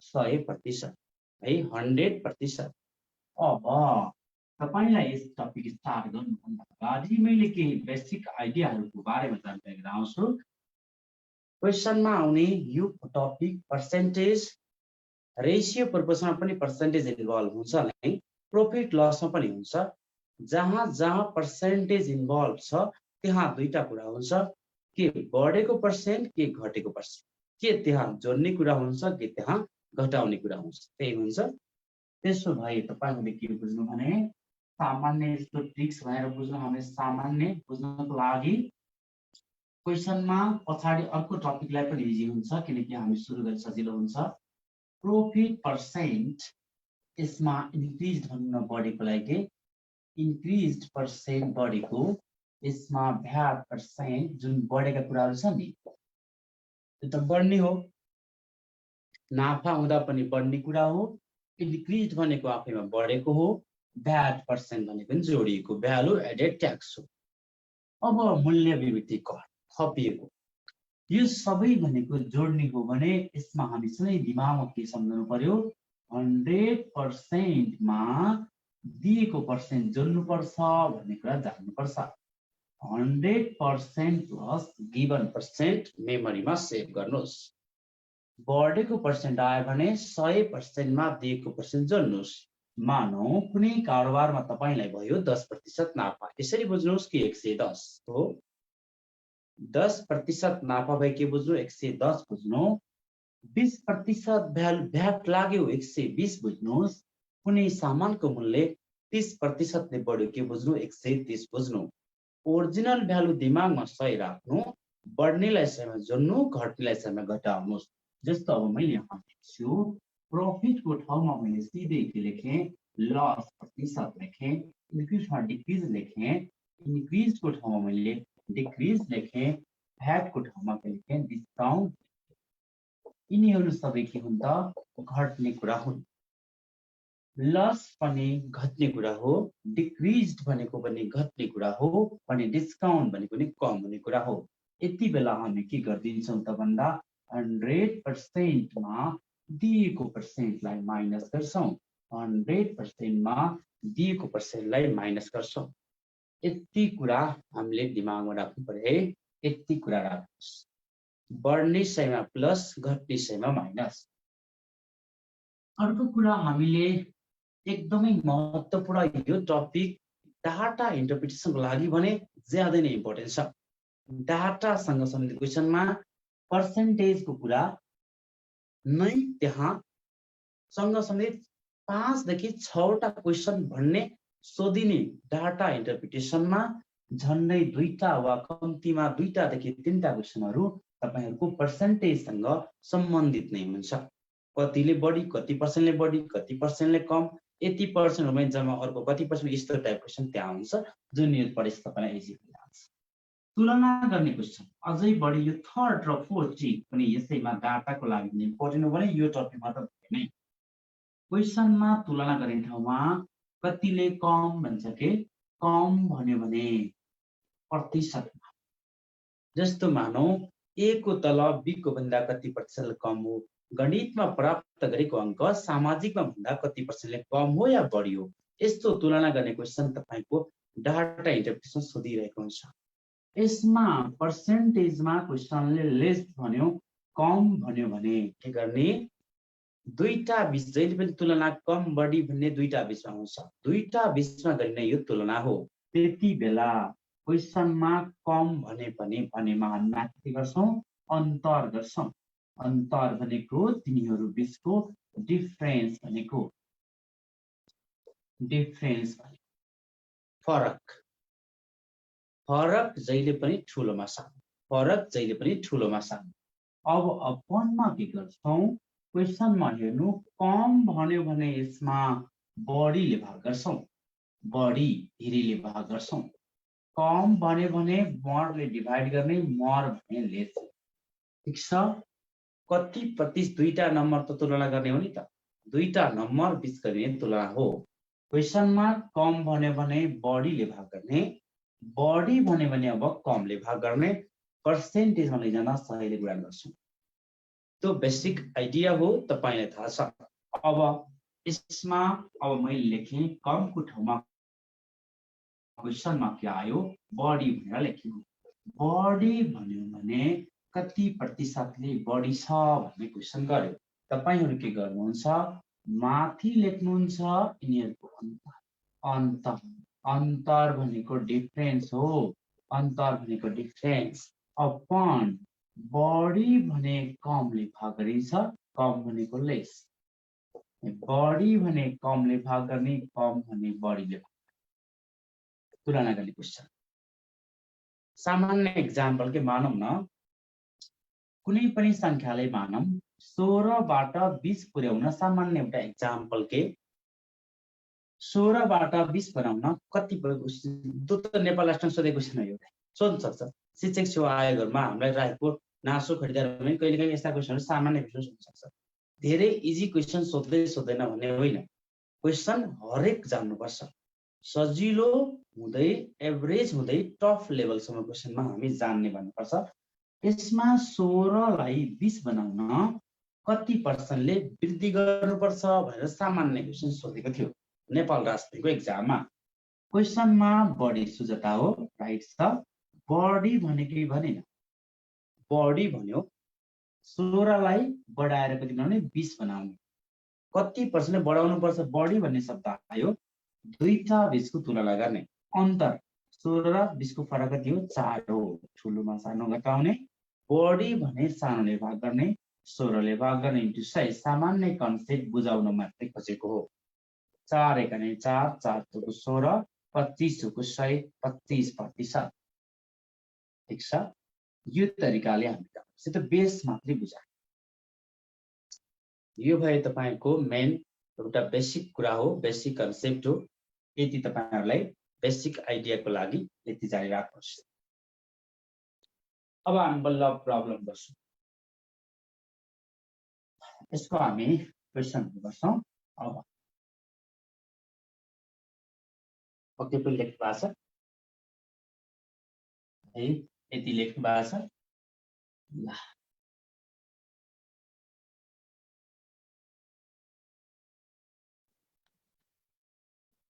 100% है, 100%। अब तपाईलाई यस टपिक स्टार्ट गर्नुभन्दा अगाडि मैले केही बेसिक आइडियाहरूको बारेमा जानकारी गराउँछु। क्वेसनमा आउने यो टपिक पर्सेन्टेज, रेसियो पर्पसमा पनि पर्सेन्टेज इन्भल्भ हुन्छ नै, प्रॉफिट लसमा पनि हुन्छ। जहाँ जहाँ पर्सेन्टेज इन्भल्भ छ त्यहाँ दुईटा कुरा हुन्छ, के बढेको पर्सेन्ट के घटेको पर्सेन्ट, के त्यहाँ जोड्ने कुरा हुन्छ कि त्यहाँ घटाउने कुरा हुन्छ, त्यही हुन्छ। त्यसो भए तपाईहरुले के बुझ्नु भने सामान्य यस्तो ट्रिक्स भनेर बुझ्नु। हामीले सामान्य बुझ्नको लागि क्वेसनमा पछाडि अर्को टपिकलाई पनि इजी हुन्छ, किनकि हामी सुरु गर्न सजिलो हुन्छ। प्रॉफिट पर्सेन्ट, यसमा इन्क्रिज भन्नु बढेको लागि इन्क्रिज्ड पर्सेन्ट बढेको, यसमा भ्याट पर्सेन्ट जुन बढेका कुराहरू छ नि त्यो त बढ्ने हो। नाफा हुँदा पनि बढ्ने कुरा हो। इन्क्रिज भनेको आफैमा बढेको हो। भ्याट पर्सेन्ट भनेको पनि जोडिएको, भ्यालु एडेड ट्याक्स हो। अब मूल्य विवृद्धि कर थपिएको, यो सबै भनेको जोड्ने हो भने यसमा हामी सधैँ दिमागमा के सम्झनु पर्यो, 100% मा दिएको पर्सेन्ट जोड्नुपर्छ भन्ने कुरा जान्नुपर्छ। 100% प्लस गिवन पर्सेन्ट मेमोरीमा सेभ गर्नुहोस्। बढेको पर्सेन्ट आयो भने 100% मा दिएको पर्सेन्ट जोड्नुहोस्। मानौ कुनै कारोबारमा तपाईलाई भयो 10% नाफा, यसरी बुझ्नुहोस् कि 110 हो। 10% नाफा भए के बुझ्नु, 110 बुझ्नु। 20% भ्याट लाग्यो 120 बुझ्नुहोस्। कुनै सामानको मूल्य 30% ले बढ्यो के बुझ्नु, 130 बुझ्नु। ओरिजिनल भ्यालु दिमागमा सही राख्नु, बढ्नेलाई सयमा जोड्नु, घट्नेलाई सयमा घटाउनुहोस्। जस्तो अब मैले यहाँ लेख्छु प्रॉफिटको ठाउँमा मैले सिधै के लेखेँ, लस प्रतिशत लेखेँ, इन्क्रिजमा डिक्रिज लेखेँ, इन्क्रिजको ठाउँमा मैले डिक्रिज लेखेँ, भ्याटको ठाउँमा के लेखेँ, डिस्काउन्ट। यिनीहरू सबै के हुन् त, घट्ने कुरा हुन्। लस पनि घट्ने कुरा हो, डिक्रिज भनेको पनि घट्ने कुरा हो, भने डिस्काउन्ट भनेको पनि कम हुने कुरा हो। यति बेला हामी के गरिदिन्छौँ त भन्दा 100% मा दिएको पर्सेन्टलाई माइनस गर्छौँ, 100% मा दिएको पर्सेन्टलाई माइनस गर्छौँ। यति कुरा हामीले दिमागमा राख्नु पर्यो है। यति कुरा राख्नुहोस्, बढ्ने सयमा प्लस, घट्ने सयमा माइनस। अर्को कुरा हामीले एकदमै महत्त्वपूर्ण यो टपिक डाटा इन्टरप्रिटेसनको लागि भने ज्यादै नै इम्पोर्टेन्ट छ। डाटासँग सम्बन्धित क्वेसनमा पर्सेन्टेजको कुरा नै त्यहाँ सँग सम्बन्धित 5 देखि 6 वटा क्वेसन भन्ने सोधिने डाटा इन्टरप्रिटेसनमा झन्डै 2टा वा कम्तीमा 2टा देखि 3टा क्वेसनहरू तपाईहरुको पर्सेन्टेजसँग सम्बन्धित नै हुन्छ। कतिले बढी, कति पर्सेन्टले बढी, कति पर्सेन्टले कम, यति पर्सेन्टमा जम्मा अर्को कति पर्सेन्ट, यस्तो टाइप क्वेसन त्यहाँ हुन्छ जुन यो पढेपछि तपाईलाई इजी हुन्छ। तुलना गर्ने क्वेसन अझै बढी यो थर्ड र फोर्थ चिज पनि यसैमा डाटाको लागि इम्पोर्टेन्ट हो भने यो टपिकमा त नै क्वेसनमा तुलना गर्ने ठाउँमा कतिले कम भन्छ के, कम भन्यो भने प्रतिशतमा, जस्तो मानौ ए को तल बी को भन्दा कति प्रतिशत कम हो, गणितमा प्राप्त गरेको अङ्क सामाजिकमा भन्दा कति पर्सेन्टले कम हो या बढी हो। यस्तो तुलना गर्ने क्वेसन तपाईको डाटा इन्टरप्रिटेसन सोधिरहेको हुन्छ। यसमा पर्सेन्टेजमा क्वेसनले लेस भन्यो, कम भन्यो भने के गर्ने, 2टा बीच जहिले पनि तुलना कम बढी भन्ने 2टा बीचमा हुन्छ, 2टा बीचमा गरिने यो तुलना हो। त्यति बेला क्वेसनमा कम भने पनि भनेमा हामी के गर्छौं, अन्तर गर्छौं। अन्तर भनेको तिनीहरू बीचको डिफरेन्स भनेको, डिफरेन्स भनेको फरक। फरक जहिले पनि ठूलोमा सानो, फरक जहिले पनि ठूलोमा सानो। अब अपनमा के गर्छौं, क्वेसनमा हेर्नु कम भन्यो भने यसमा बढीले भाग गर्छौं, बढी धेरैले भाग गर्छौं। कम भन्यो भने मरले डिभाइड गर्ने, मर भने लेस। ठीक छ, कति प्रतिशत 2टा नम्बर त तुलना गर्ने हो नि त, 2टा नम्बर बीच गर्ने तुलना हो। क्वेसनमा कम भन्यो भने बढीले भाग गर्ने, बढी भन्यो भने अब कमले भाग गर्ने, पर्सेन्टेजमा लैजान सहीले गुणा गर्छौं। त्यो बेसिक आइडिया हो, तपाईलाई थाहा छ। अब यसमा अब मैले लेखेँ कमको ठाउँमा क्वेसनमा के आयो, बढी भनेर लेख्यो। बढी भन्यो भने कति प्रतिशतले बढी छ भन्ने क्वेसन गर्यो। तपाईहरु के गर्नुहुन्छ, माथि लेख्नुहुन्छ यिनीहरुको अन्तर, अन्तर, अन्तर भनेको डिफरेन्स हो, अन्तर भनेको डिफरेन्स। अपन बढी भने कमले भाग गरिन्छ, कम भनेको लेस, बढी भने कमले भाग गर्ने, कम भने बढीले भाग। तुलना गर्ने क्वेसन सामान्य एक्जाम्पल के मानौं न, कुनै पनि संख्यालाई मानौं 16 बाट 20 पुर्याउन, सामान्य एउटा एक्जाम्पल के 16 बाट 20 बनाउन कति त नेपाल राष्ट्र सोधेको क्वेसन हो यो, सोध्न सक्छ। शिक्षक सेवा आयोगहरुमा हामीलाई राखेको नासो खरिदार भने कहिलेकाहीँ यस्ता क्वेसनहरु सामान्य क्वेसन सोध्न सक्छ। धेरै इजी क्वेसन सोध्दै सोध्दैन भन्ने होइन, क्वेसन हरेक जान्नुपर्छ। सजिलो हुँदै एभरेज हुँदै टफ लेभलसम्म क्वेसनमा हामी जान्ने भन्नुपर्छ। यसमा 16 लाई 20 बनाउन कति पर्सेन्टले वृद्धि गर्नुपर्छ भनेर सामान्य क्वेसन सोधेको थियो नेपाल राष्ट्रको एक्जाममा। क्वेसनमा बढी सुझाता हो, राइट छ। बढी भनेकै भनेन, बढी भन्यो 16 लाई बढाएर कति बनाउने, 20 बनाउने, कति पर्सेन्टले बढाउनु पर्छ, बढी भन्ने शब्द आयो। 2टा बीचको तुलना गर्ने, अन्तर 16 र 20 को फरक कति हो, 4 हो, ठुलोमा सानो घटाउने, बढी भने सानोले भाग गर्ने, 16 ले भाग गर्ने इन्टु 100। सामान्य कन्सेप्ट बुझाउन मात्रै खोजेको हो। 4 एकाने 4, 4 चौको 16, 25 चौको 100, 25%। ठिक छ, यो तरिकाले हामी गर्नुपर्छ। त बेस मात्रै बुझाए, यो भयो तपाईको मेन एउटा बेसिक कुरा हो, बेसिक कन्सेप्ट हो। यति तपाईहरुलाई बेसिक आइडियाको लागि यति जारी राख्नुहोस्। अब हामी बल्ल प्रब्लम गर्छौं। यसको हामी क्वेशन गर्छौं। अब ओके पनि लेख्नु भएको छ है, यति लेख्नु भएको छ। ल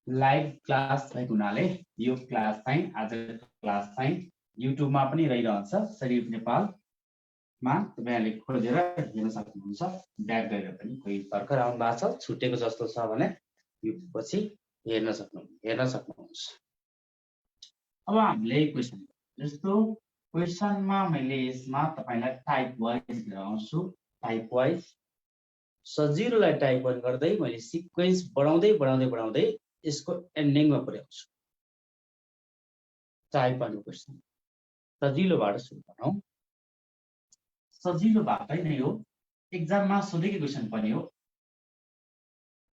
लाइभ क्लास भएको हुनाले यो क्लास चाहिँ आजको क्लास चाहिँ युट्युबमा पनि रहिरहन्छ। शरीफ नेपालमा तपाईहरुले खोजेर हेर्न सक्नुहुन्छ। ब्याक गरेर पनि कोही भर्खर आउनु भएको छ, छुटेको जस्तो छ भने यो पछि हेर्न सक्नुहुन्छ। अब हामीले क्वेशन जस्तो क्वेशनमा मैले यसमा तपाईलाई टाइप वाइज गराउँछु। टाइप वाइज सजिलोलाई टाइप वन गर्दै मैले सिक्वेन्स बढाउँदै यसको एन्डिङमा पुर्याउँछु। टाइप वन क्वेशन सजिलोबाट सुरु गरौँ। सजिलोबाटै नै हो, एक्जाममा सोधेको क्वेशन पनि हो।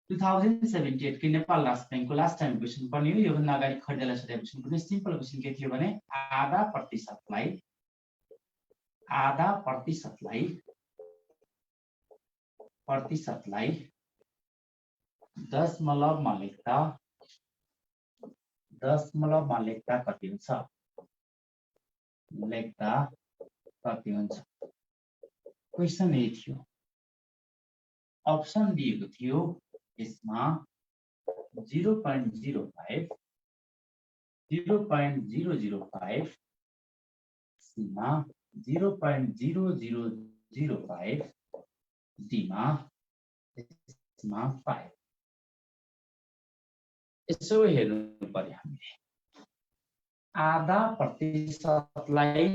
2078 के नेपाल राष्ट्र बैंकको लास्ट टाइम क्वेशन पनि हो। योभन्दा अगाडि खड्डेलाई सोधेको क्वेशन पनि सिम्पल क्वेशन के थियो भने आधा प्रतिशतलाई दशमलवमा लेख्दा कति हुन्छ? क्वेशन यही थियो। अप्सन दिएको थियो यसमा 0.05, 0.005, सीमा 0.0005, डीमा 5। यसो हेर्नु पर्यो हामीले। आधा प्रतिशतलाई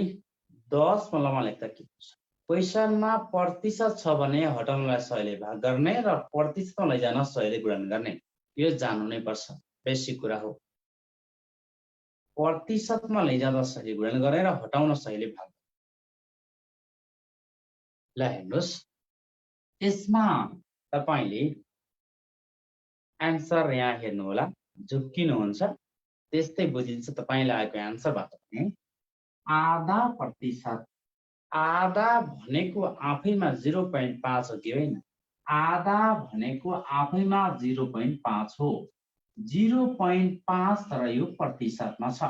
दशमलवमा लेख्दा के हुन्छ? क्वेशनमा प्रतिशत छ भने हटाउनलाई 100 ले भाग गर्ने र प्रतिशतमा लैजान 100 ले गुणन गर्ने। यो जान्नु नै पर्छ, बेसिक कुरा हो। प्रतिशतमा लैजाँदा 100 ले गुणन गर्ने र हटाउन 100 ले भाग। ल हेर्नुस्, यसमा तपाईले आन्सर यहाँ हेर्नु होला, झुक्किनुहुन्छ त्यस्तै बुझिन्छ तपाईलाई आएको आन्सरबाट पनि। आधा भनेको आफैमा 0.5 हो कि होइन? आधा भनेको आफैमा 0.5 हो। 0.5 तर यो प्रतिशतमा छ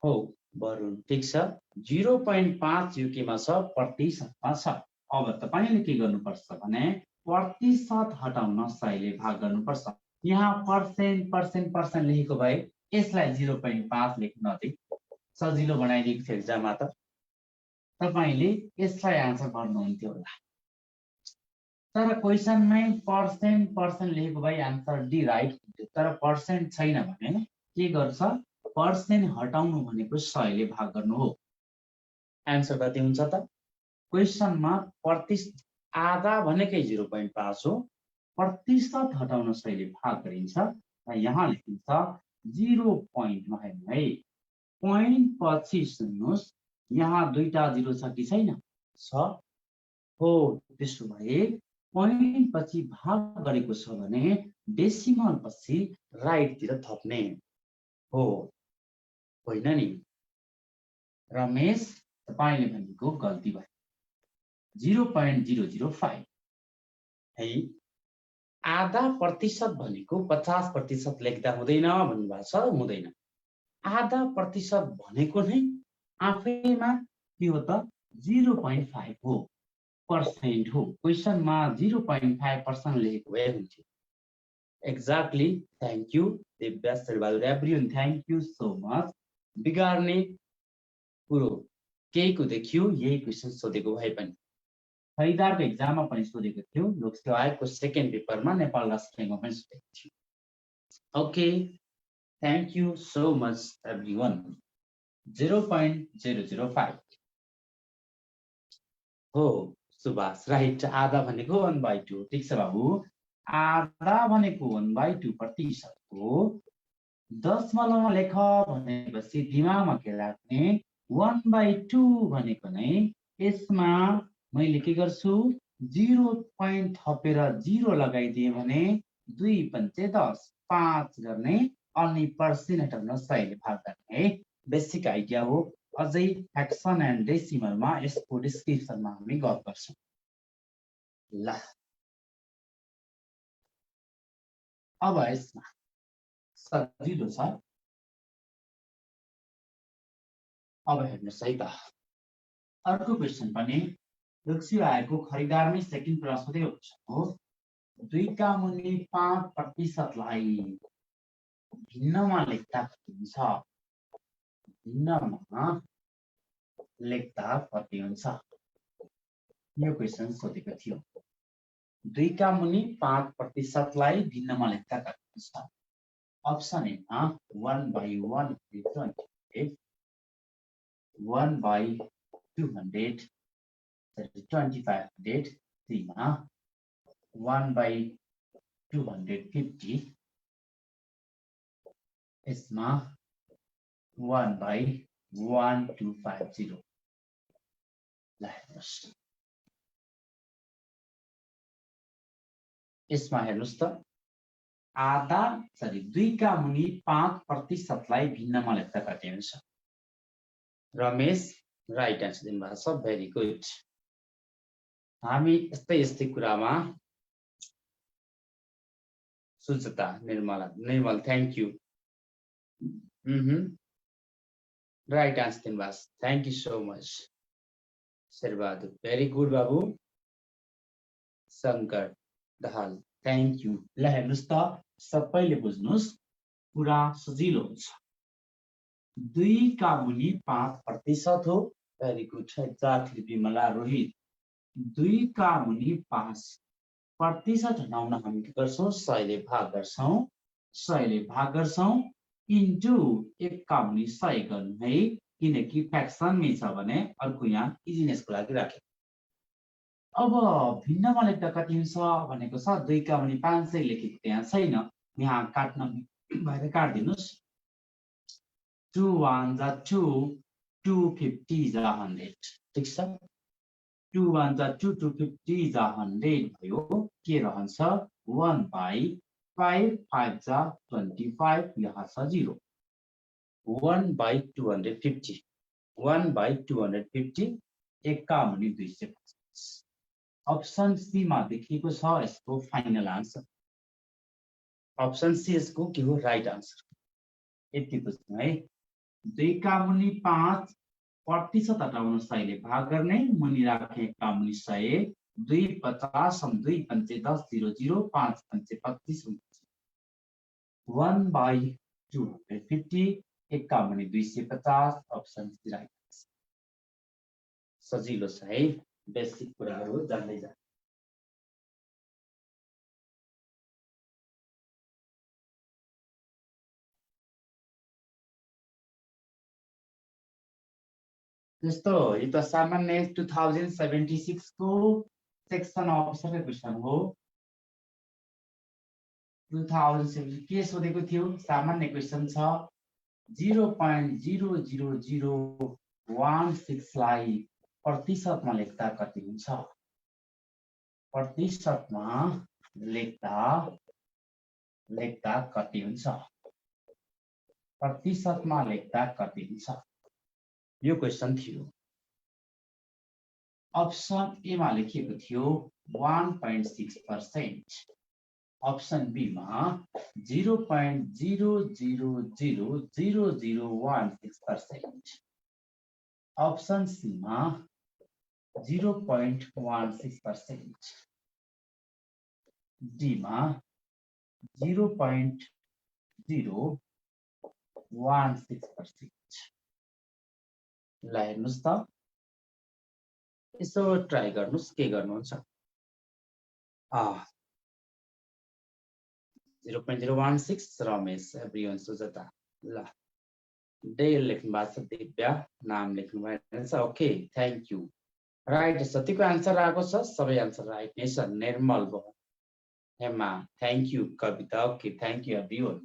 हो बरु, ठीक छ। 0.5 यो केमा छ? प्रतिशतमा छ। अब तपाईले के गर्नुपर्छ भने प्रतिशत हटाउन 100 ले भाग गर्नुपर्छ। यहाँ पर्सेन्ट लेखेको भए यसलाई 0.5 लेख्न नदिई सजिलो बनाइदिएको थियो एक्जाममा त तपाईले यसलाई आन्सर गर्नुहुन्थ्यो होला। तर क्वेशनमै पर्सेन्ट लेखेको भए आन्सर डी राइट हुन्थ्यो। तर पर्सेन्ट छैन भने के गर्छ? पर्सेन्ट हटाउनु भनेको 100 ले भाग गर्नु हो। आन्सर कति हुन्छ त? क्वेशनमा आधा भनेकै 0.5 हो। प्रतिशत हटाउन 100 ले भाग गरिन्छ र यहाँ लेखिन्छ 0.5 है। पोइन्ट पछि सुन्नुस्, यहाँ दुईटा 0 छ कि छैन? छ हो। त्यसो भए पोइन्ट पछि भाग गरेको छ भने डेसिमल पछि राइटतिर थप्ने हो, होइन नि? रमेश तपाईले भनेको गल्ती भयो। 0.005 है। आधा प्रतिशत भनेको 50% लेख्दा हुँदैन भन्नुभएको छ, हुँदैन। आधा प्रतिशत भनेको नै आफैमा के हो त? 0.5 हो, पर्सेन्ट हो। क्वेशनमा 0.5% लेखेको भए हुन्थ्यो। Exactly. Thank you Divya Sherbahadur एभ्रियन, थ्याङ्क यू सो मच। बिगार्ने कुरो केहीको देखियो, यही क्वेशन सोधेको भए पनि खैदारको एक्जाममा पनि सोधेको थियो। लोकसेवा आयोगको सेकेन्ड पेपरमा नेपाल राष्ट्र बैंकमा पनि सोधेको थियो। Okay, thank you so much everyone. 0.005 हो सुभाष, राइट। आधा भनेको 1/2, ठीक छ बाबु। आधा भनेको 1/2 प्रतिशत हो। दशमलवमा लेख भनेपछि दिमागमा के राख्ने 1/2 भनेको नै यसमा मैले के गर्छु 0 पोइन्ट थपेर 0 लगाइदिए भने 2 पंचे 10 5 गर्ने अनि पर्सेन्ट हटाउन 100 ले भाग गर्ने है बेसिक आइडिया हो अझै फ्र्याक्सन एन्ड डेसिमलमा यसको डिस्क्रिप्सनमा हामी गफ गर्छौं ल अब यसमा सजिलो छ अब हेर्नुस् है त अर्को क्वेशन पनि रक्सी आएको खरिदारमै सेकेन्ड प्रश्न हो 2 का मुनि 5% लाई भिन्नमा लेख्दा कति हुन्छ भिन्नमा लेख्दा कति हुन्छ यो क्वेशन सोधेको थियो 2 का मुनि 5% लाई भिन्नमा लेख्दा कति हुन्छ अप्सन ए मा 1/1 20 1/200 2500 3 मा 1/250 यसमा 1/1250 ल हेर्नुस् यसमा हेर्नुस् त आधा 2 का मुनि 5% लाई भिन्नमा लेख्दा कति हुन्छ रमेश राइट आन्सर दिनुभएको छ भेरी गुड हामी यस्तै कुरामा Suchata Nirmal thank you right answer दिनुभएको छ thank you so much Sherbahadur very good Babu Shankar Dahal thank you ल हेर्नुस् त सबैले बुझ्नुस् पुरा सजिलो हुन्छ 2 का मुनि 5% हो very good exactly Vimala Rohit 2 का मुनि 5% हटाउन हामी के गर्छौं 100 ले भाग गर्छौं इन्टु 1 का मुनि 100 गर्नु है किनकि फ्र्याक्सनमै छ भने अर्को यहाँ इजिनेसको लागि राखे अब भिन्नमा लेख्दा कति हुन्छ भनेको छ 2 का मुनि 500 लेखेको त्यहाँ छैन यहाँ काट्न भएर काट्दिनुस् 2 1 जा 2 250 जा 100 ठीक छ 2 1 जा 2 250 जा 100 भयो के रहन्छ 1/5 5 जा 25 यहाँ छ 0 1/250 1/250 1 का मुनि 250 अप्सन सी मा देखिएको छ यसको फाइनल आन्सर अप्सन सी यसको के हो राइट आन्सर यति बुझ्नु है 2 का मुनि 5% हटाउन 100 ले भाग गर्ने मुनि राखे 1 का मुनि 100 2 50 हम 2 पंचे 10 0 0 5 पंचे 25 1/250 1 का मुनि 250 अप्सन सी राइट सजिलो छ है बेसिक कुराहरु जान्दै जा त्यस्तो यो त सामान्य 2076 को सेक्सन अफिसरको क्वेशन हो 2076 के सोधेको थियो सामान्य क्वेशन छ 0.00016 लाई प्रतिशतमा लेख्दा कति हुन्छ प्रतिशतमा लेख्दा कति हुन्छ प्रतिशतमा लेख्दा कति हुन्छ यो क्वेशन थियो अप्सन ए मा लेखिएको थियो 1.6% अप्सन बी मा 0.0000016% अप्सन सी मा 0.16% डी मा 0.016% ल हेर्नुस् त यसो ट्राई गर्नुस् के गर्नुहुन्छ 0.016 रमेश एभ्रिवन सुजता ल डेल लेख्नु भएको छ दिव्या नाम लेख्नु भएको छ ओके थ्यांक यू राइट सतीको आन्सर आएको छ सबै आन्सर राइट नै छ निर्मल भयो Hema thank you Kavita okay thank you everyone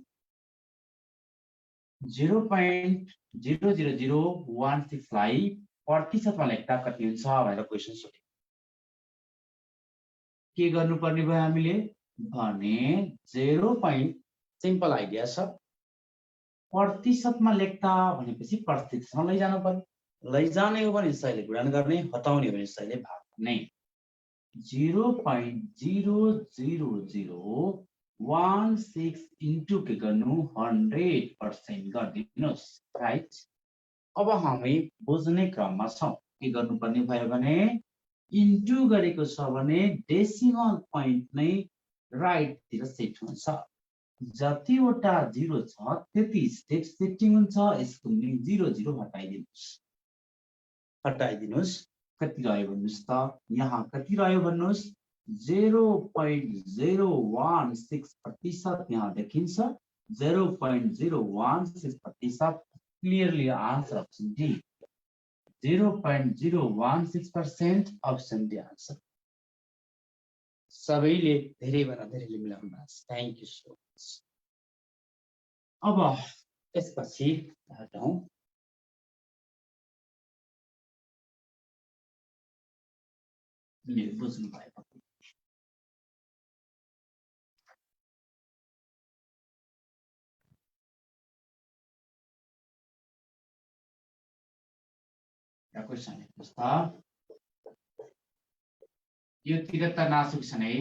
0.00016 लाई प्रतिशतमा लेख्दा कति हुन्छ भनेर क्वेशन सोधे। के गर्नुपर्ने भयो हामीले भने 0. सिम्पल आइडिया छ। प्रतिशतमा लेख्दा भनेपछि प्रतिशतमा लैजानु पर्यो। लैजाने हो भने यसैले गुणन गर्ने, हटाउने हो भने यसैले भाग गर्ने। 0.00016 इन्टु के गर्नु 100% गरिदिनुहोस्, राइट। अब हामी बुझ्ने क्रममा छौं। के गर्नुपर्ने भयो भने इन्टु गरेको छ भने डेसिमल पोइन्ट नै राइटतिर सेट हुन्छ। जतिवटा 0 छ त्यति स्टेप सेटिङ हुन्छ। यसको 0 हटाइदिनुहोस्। कति रह्यो भन्नुस् त? यहाँ कति रह्यो भन्नुस्? 0.016% यहाँ देखिन्छ। 0.016% clearly answer option D. 0.016% option D answer. सबैले धेरैभन्दा धेरैले मिलाउनु भएको छ। Thank you so much. अब त्यसपछि हटाउँ। बुझ्नु भयो। क्वेसन हेर्नुहोस् त। यो 73 नासु क्वेसन है।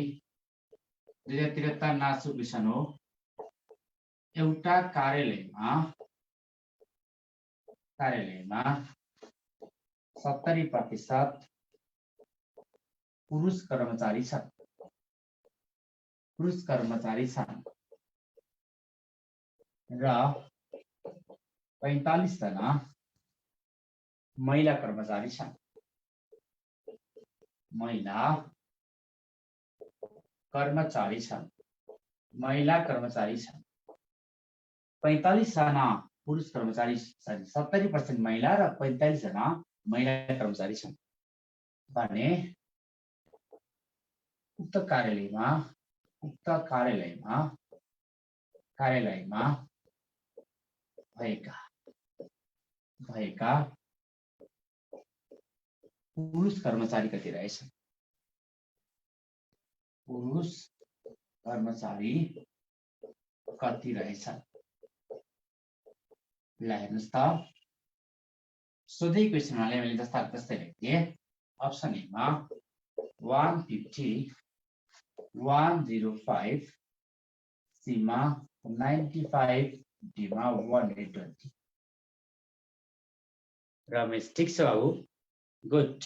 2073 नासु क्वेसन हो। एउटा कार्यालयमा 70% पुरुष कर्मचारी छन्। र 45 जना महिला कर्मचारी छन्। महिला कर्मचारी छन्। 45 जना पुरुष कर्मचारी, सरी 70% महिला र 45 जना महिला कर्मचारी छन् भने उक्त कार्यालयमा भएका पुरुष कर्मचारी कति रहेछन्? ल हेर्नुहोस् त। सोधै क्वेसनले मैले जस्तै लेखेँ। अप्सन ए मा 150, 105, सी मा 95, डी मा 120। रमेश ठिक छ बाबु, गुड।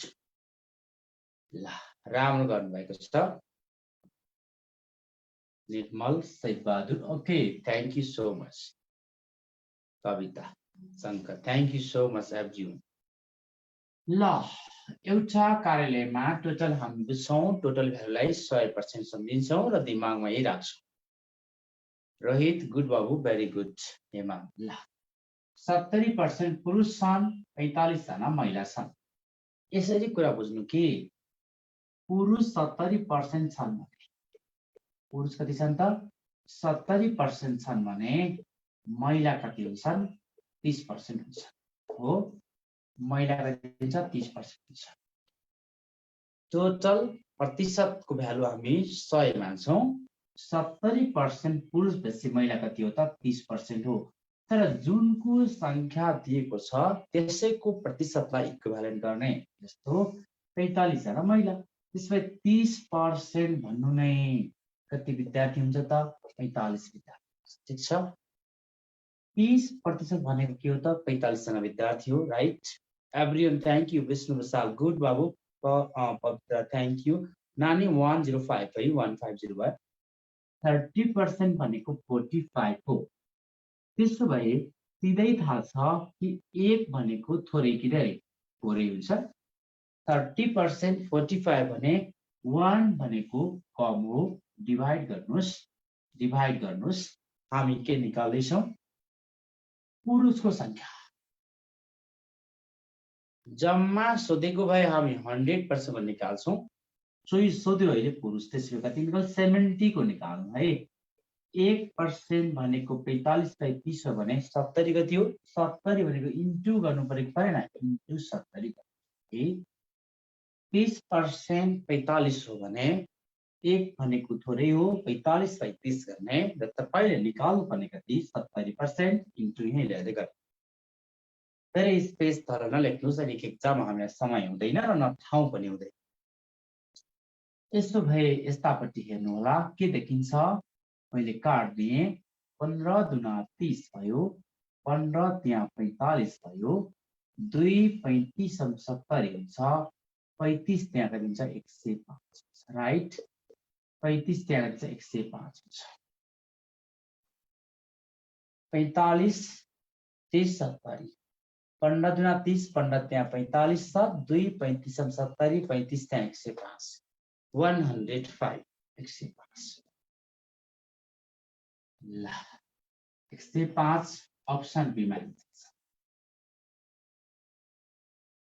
ल राम्रो गर्नुभएको छ। Nirmal Saibahadur, okay, thank you so much. Kavita Shankar, thank you so much every. ल एउटा कार्यालयमा टोटल हामी बुझ्छौँ। टोटल भ्यालुलाई 100% सम्झिन्छौँ र दिमागमा यही राख्छौँ। रोहित, गुड बाबु, भेरी गुड। हेमा, ल 70% पुरुष छन्, 45 जना महिला छन्। यसरी कुरा बुझ्नु कि पुरुष 70% छन् भने पुरुष कति छन् त? 70% छन् भने महिला कति हुन्छन्? 30% हुन्छन्। हो, महिला कति हुन्छ? 30% हुन्छ। टोटल प्रतिशतको भ्यालु हामी 100 मान्छौँ। 70% पुरुष भएपछि महिला कति हो त? 30% हो। तर जुनको संख्या दिएको छ त्यसैको प्रतिशतलाई इक्विभ्यालेन्ट गर्ने। जस्तो 45 जना महिला, त्यसमा 30% भन्नु नै कति विद्यार्थी हुन्छ त? 45 विद्यार्थी। ठिक छ। 30% भनेको के हो त? 45 जना विद्यार्थी हो, right. Everyone thank you. Vishnu Vishal, good बाबु। Pavitra, thank you. नानी 105 है, 150 भयो। 30% भनेको 45 हो। त्यसो भए सिधै थाहा छ कि 1 भनेको थोरै कि धेरै? थोरै हुन्छ। 30% 45 भने 1 भनेको कम हो। डिभाइड गर्नुहोस्। हामी के निकाल्दैछौँ? पुरुषको संख्या। जम्मा सोधेको भए हामी 100% निकाल्छौँ। सोध्यो अहिले पुरुष, त्यसले कति निकाल्छ? 70 को निकाल्नु है। 1% भनेको 45/30 हो भने 70 कति हो 70 भनेको इन्टु गर्नु परेको परेन इन्टु 70 है 30% 45 हो भने 1 भनेको थोरै हो 45/30 गर्ने र तपाईले निकाल्नु पर्ने कति 70% इन्टु यही ल्याउँदै गर्नु धेरै स्पेस तर नलेख्नुस् अनि एक्जाम हामीलाई समय हुँदैन र न ठाउँ पनि हुँदैन यसो भए यस्तापट्टि हेर्नु होला के देखिन्छ मैले काट्दिए 15 दुना 30 भयो 15 त्यहाँ 45 भयो 2 35 70 हुन्छ 35 त्यहाँ कति हुन्छ 105 राइट 35 त्यहाँ कति छ 105 हुन्छ 45 30 70 15 दुना 30 15 त्यहाँ 45 छ 2 35 70 35 त्यहाँ 105 105 105 ल 105 अप्सन बी मा आन्सर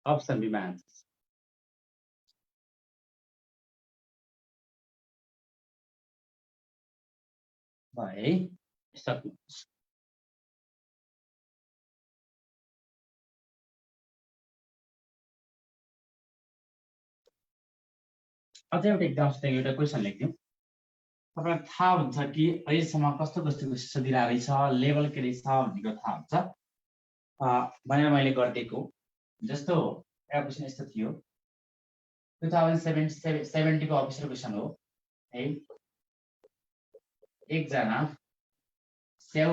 अप्सन बी मा आन्सर भए सक्नुहुन्छ अझै एउटा एक्जाम्स एउटा क्वेसन लेख्दिउँ तपाईलाई थाहा हुन्छ कि अहिलेसम्म कस्तो कस्तो सोधिरहेको रहेछ लेभल के रहेछ भन्ने थाहा हुन्छ भनेर मैले गरिदिएको जस्तो एउटा क्वेसन यस्तो थियो 2070 को अफिसर क्वेसन हो है एकजना स्याउ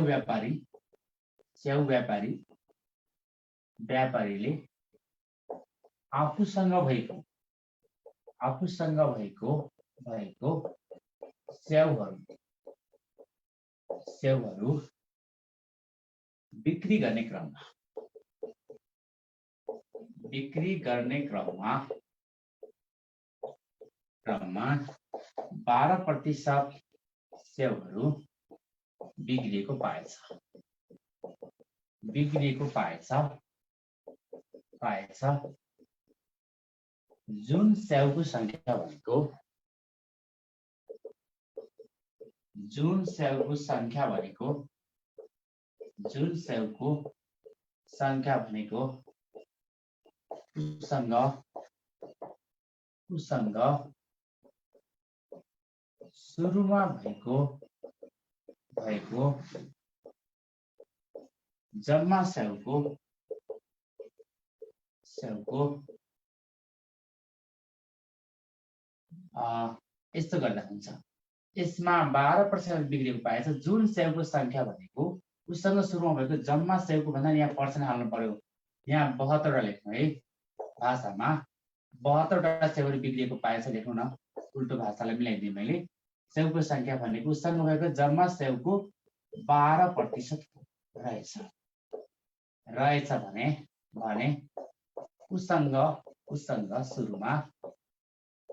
व्यापारीले आफूसँग भएको स्याउहरू बिक्री गर्ने क्रममा 12% स्याउहरू बिग्रिएको पाएछ जुन स्याउको संख्या भनेको उसँग सुरुमा भएको जम्मा स्याउको यस्तो गर्दा हुन्छ यसमा 12% बिग्रेको पाएछ जुन स्याउको संख्या भनेको उसँग सुरुमा भएको जम्मा स्याउको भन्दा यहाँ पर्सेन्ट हाल्नु पर्यो यहाँ 72 वटा लेख्नु है भाषामा 72 वटा स्याउहरू बिग्रेको पाएछ लेख्नु न उल्टो भाषालाई मिलाइदिएँ मैले स्याउको संख्या भनेको उसँग भएको जम्मा स्याउको 12% रहेछ भने उसँग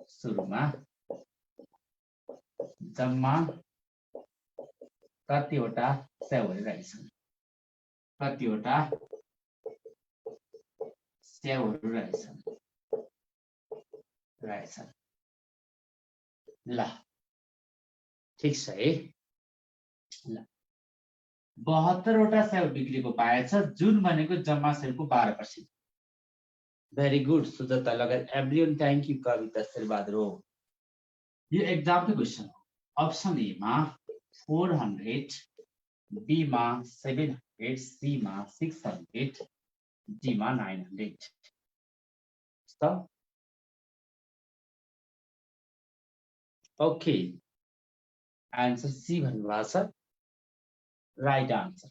सुरुमा जम्मा कतिवटा स्याउहरू रहेछन् ल ठीक छ है ल 72 वटा स्याउ बिक्रीको पाएछ जुन भनेको जम्मा स्याउको 12%। भेरी गुड सुजाता लगायत एभ्रिवन थ्याङ्क यू कविता शेरबहादुर हो यो एक्जामको क्वेसन हो अप्सन ए मा 400 बी मा 700 सी मा 600 डी मा 900 ओके आन्सर सी भन्नुभएको छ राइट आन्सर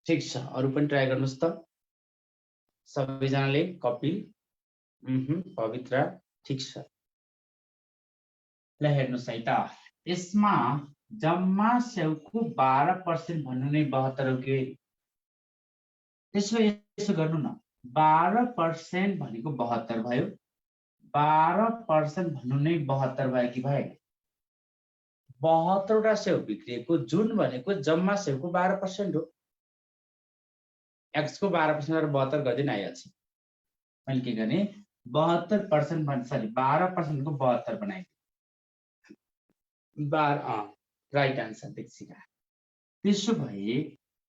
ठिक छ अरु पनि ट्राई गर्नुस् त सबैजनाले कपिल पवित्र ठिक छ ल हेर्नुस् है त यसमा जम्मा स्याउको 12% भन्नु नै 72 हो के यसो गर्नु न 12% भनेको 72 भयो 12% भन्नु नै 72 भयो कि भएन 72 वटा स्याउ बिक्रिएको जुन भनेको जम्मा स्याउको 12% हो x को 12% गरेर 72 गर्दिन आइहाल्छ मैले के गर्ने 72% सरी 12% को 72 बनाइदियो 12 राइट आन्सर देखिरा त्यसो भए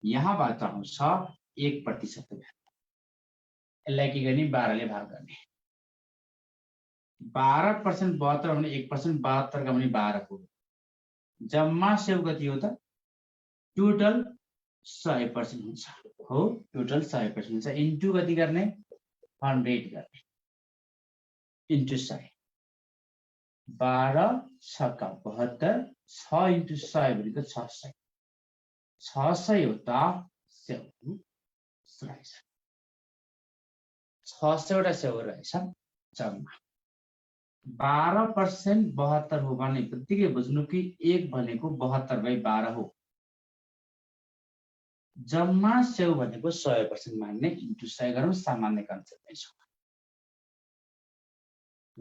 यहाँबाट आउँछ 1% यसलाई के गर्ने 12 ले भाग गर्ने 12% 72 भने 1% 72 का भने 12 को जम्मा सेव कति हो त टोटल 100% हुन्छ हो टोटल 100% हुन्छ इन्टु कति गर्ने 100 गर्ने इन्टु 100 12 छक्का 72 6 इन्टु 100 भनेको 600 600 वटा सेव रहेछ 600 वटा सेव रहेछ जम्मा 12% 72 हो भने बित्तिकै बुझ्नु कि 1 भनेको 72/12 हो जम्मा सेव भनेको 100% मान्ने इन्टु 100 गरौँ सामान्य कन्सेप्ट नै छ ल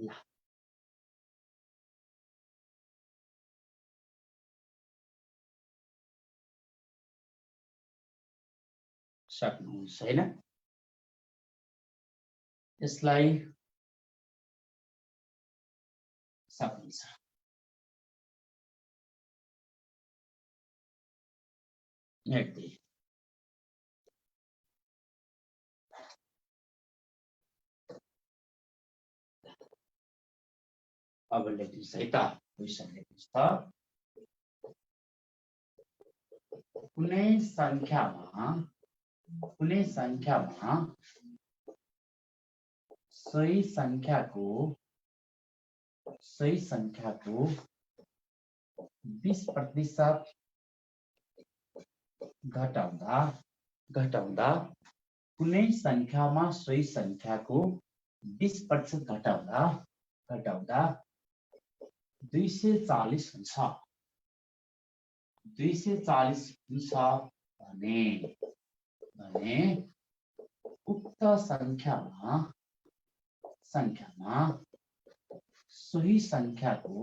सक्नुहुन्छ हैन यसलाई सक्नुहुन्छ यति अब लेख्नुस् है त क्वेशन लेख्नुस् त कुनै संख्यामा सही संख्याको 20% घटाउँदा कुनै संख्यामा सही संख्याको 20% घटाउँदा 240 हुन्छ 240 हुन्छ भने उक्त संख्यामा सही संख्याको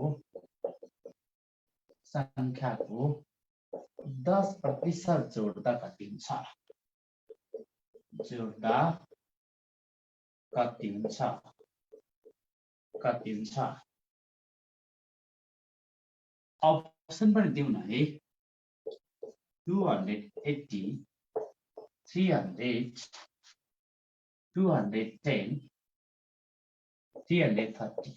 10% जोड्दा कति हुन्छ अप्सन पनि दिउँ न है 280 300 210 330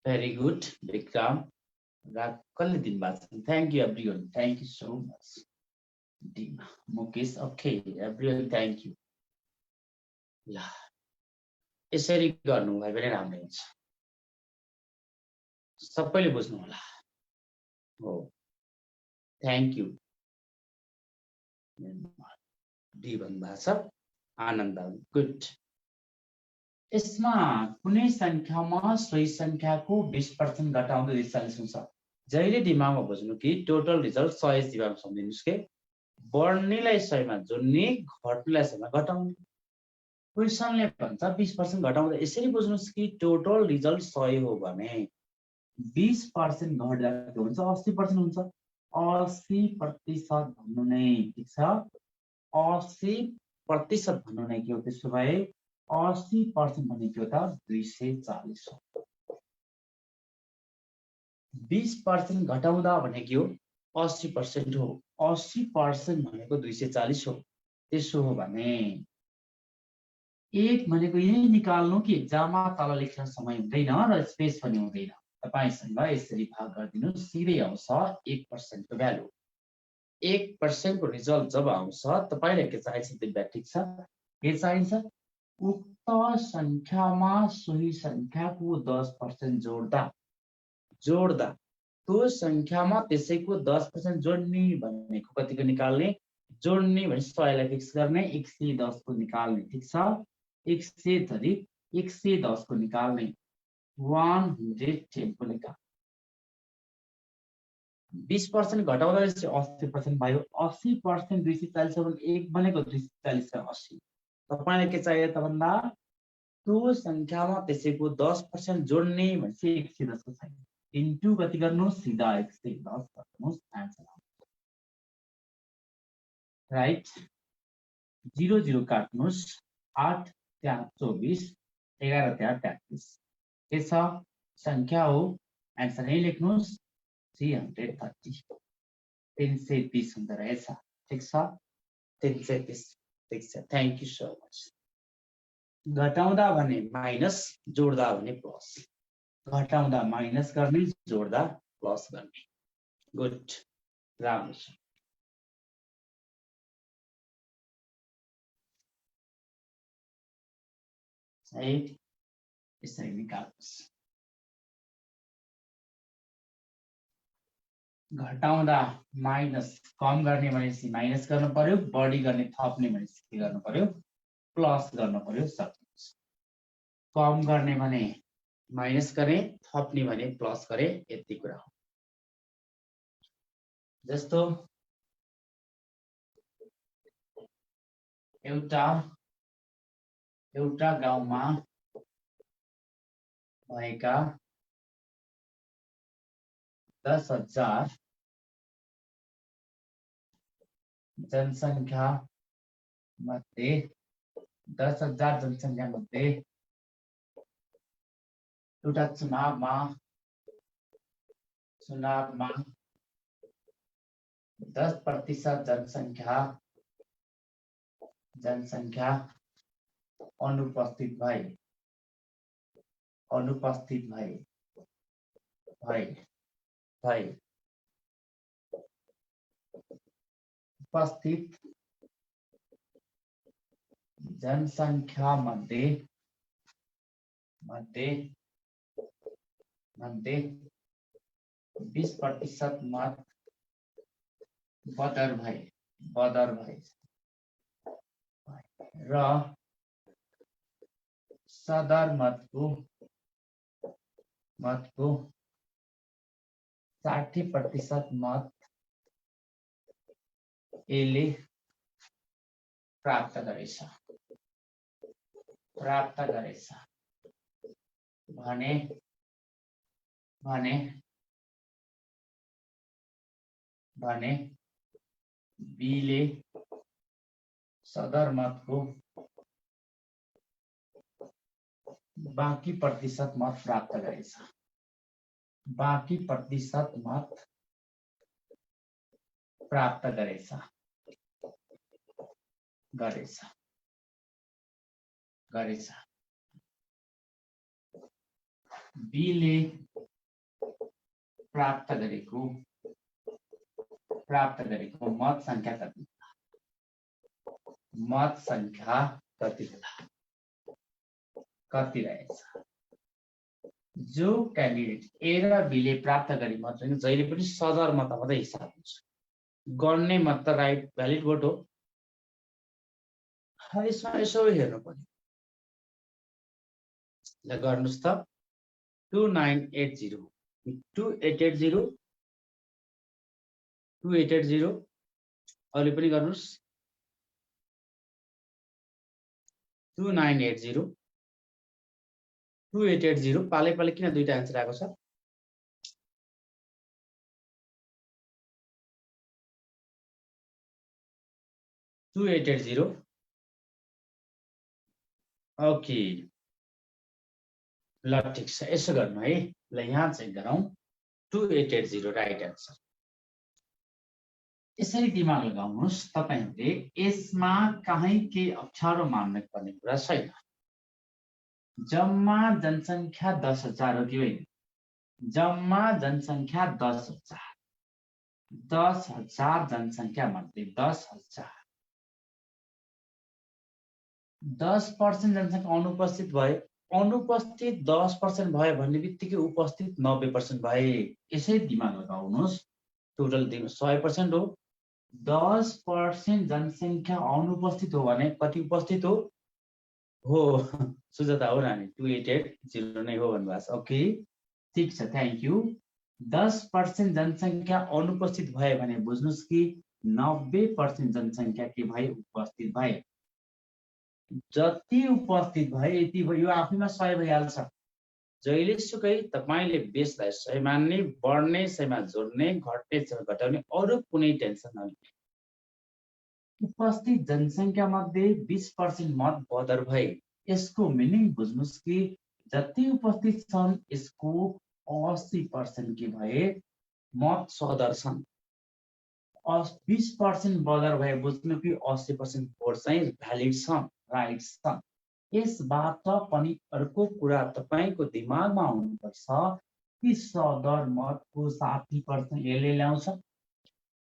very good Vikram कसले दिनुभएको छ thank you everyone thank you so much Dima Mukesh okay everyone thank you ल यसरी गर्नु भए पनि राम्रो हुन्छ सबैले बुझ्नु होला हो थ्यांक यू डी भन्नुभएको छ आनन्द गुड यसमा कुनै संख्यामा सही संख्याको 20% घटाउँदा 240 हुन्छ जहिले दिमागमा बुझ्नु कि टोटल रिजल्ट 100 दिमागमा सम्झिनुस् के बढ्नेलाई 100 मा जोड्ने घट्नेलाई 100 मा घटाउने क्वेशनले भन्छ 20% घटाउँदा यसरी बुझ्नुस् कि टोटल रिजल्ट 100 हो भने 20% घट्दा के हुन्छ 80% हुन्छ 80% भन्नु नै ठीक छ 80% भन्नु नै के हो त्यसो भए 80% भनेको त 240 हो 20% घटाउँदा भनेको 80% हो 80% भनेको 240 हो त्यसो हो भने एक भनेको यही निकाल्नु कि एक्जाममा तल लेख्न समय हुँदैन र स्पेस पनि हुँदैन तपाईसँग यसरी भाग गरिदिनु सिधै आउँछ 1% को भ्यालु 1% को रिजल्ट जब आउँछ तपाईलाई के चाहिन्छ दिव्या ठीक छ के चाहिन्छ उक्त संख्यामा सही संख्याको 10% जोड्दा त्यो संख्यामा त्यसैको 10% जोड्ने भनेको कतिको निकाल्ने जोड्ने भने 100 लाई फिक्स गर्ने 110 को निकाल्ने ठीक छ 110 को निकाल्ने 110 को निकाल्ने 20% घटाउँदा 80% भयो 80% 240 हो भने 1 भनेको 240 र 80 तपाईलाई के चाहियो त भन्दा त्यो संख्यामा त्यसैको 10% जोड्ने भनेपछि 110 को छैन इन्टु कति गर्नु सिधा 110 गर्नुस् आन्सर आउँछ राइट 0 0 काट्नुस् 8 त्यहाँ 24 11 त्यहाँ 33 के छ संख्या हो आन्सर यही लेख्नुहोस् 330 330 हुँदो रहेछ ठिक छ 330 ठिक छ थ्यांक यू सो मच घटाउँदा भने माइनस जोड्दा भने प्लस घटाउँदा माइनस गर्ने जोड्दा प्लस गर्ने गुड राम्रो छ है यसरी निकाल्नुहोस् घटाउँदा माइनस कम गर्ने भनेपछि माइनस गर्नु पर्यो बढी गर्ने थप्ने भनेपछि के गर्नु पर्यो प्लस गर्नु पर्यो सक्नुहुन्छ कम गर्ने भने माइनस गरे थप्ने भने प्लस गरे यति कुरा हो जस्तो एउटा गाउँमा भएका 10,000 जनसङ्ख्या मध्ये 10,000 जनसङ्ख्या मध्ये एउटा चुनावमा 10% जनसङ्ख्या अनुपस्थित भए उपस्थित जनसङ्ख्या मध्ये 20% मत बदर भए र सदर मतको 60% मत यसले प्राप्त गरेछ भने बीले सदर मतको बाँकी प्रतिशत मत प्राप्त गरेछ बीले प्राप्त गरेको मत संख्या कति रहेछ जो क्यान्डिडेट ए र बीले प्राप्त गरे मत जहिले पनि सदर मत मात्रै हिसाब हुन्छ गण्य मत त राइट भ्यालिड भोट हो यसमा यसो हेर्नु पर्यो ल गर्नुस् त 2980 अहिले पनि गर्नुस् 2880 पालै किन दुईटा आन्सर आएको छ 2880 ओके ल ठिक छ यसो गर्नु है ल यहाँ चेक गरौँ 2880 राइट आन्सर यसरी दिमाग लगाउनुस् तपाईहरुले यसमा कहीँ के अप्ठ्यारो मान्नु पर्ने कुरा छैन जम्मा जनसङ्ख्या 10,000 हो कि होइन जम्मा जनसङ्ख्या 10,000 जनसङ्ख्या मध्ये 10,000 10% जनसङ्ख्या अनुपस्थित भए अनुपस्थित 10% भयो भन्ने बित्तिकै उपस्थित 90% भए यसै दिमाग लगाउनुस् टोटल 100% हो 10% जनसङ्ख्या अनुपस्थित हो भने कति उपस्थित हो सुजाता हो नानी 2880 नै हो भन्नुभएको छ ओके ठीक छ थ्यांक यू 10% जनसङ्ख्या अनुपस्थित भए भने बुझ्नुस् कि 90% जनसङ्ख्या के भए उपस्थित भए जति उपस्थित भए यति भयो आफैमा 100 भइहाल्छ जहिलेसुकै तपाईले बेसलाई 100 मान्ने बढ्ने 100 मा जोड्ने घट्ने 100 घटाउने अरु कुनै टेन्सन नलिने उपस्थित जनसङ्ख्या मध्ये 20% मत बदर भए। यसको मिनिङ बुझ्नुस् कि जति उपस्थित छन् यसको 80% के भए मत सदर छन्। 20% बदर भए बुझ्नु कि 80% भोट चाहिँ भ्यालिड छन्, राइट छन्। यसबाट पनि अर्को कुरा तपाईको दिमागमा आउनुपर्छ कि सदर मतको 60% यसले ल्याउँछ।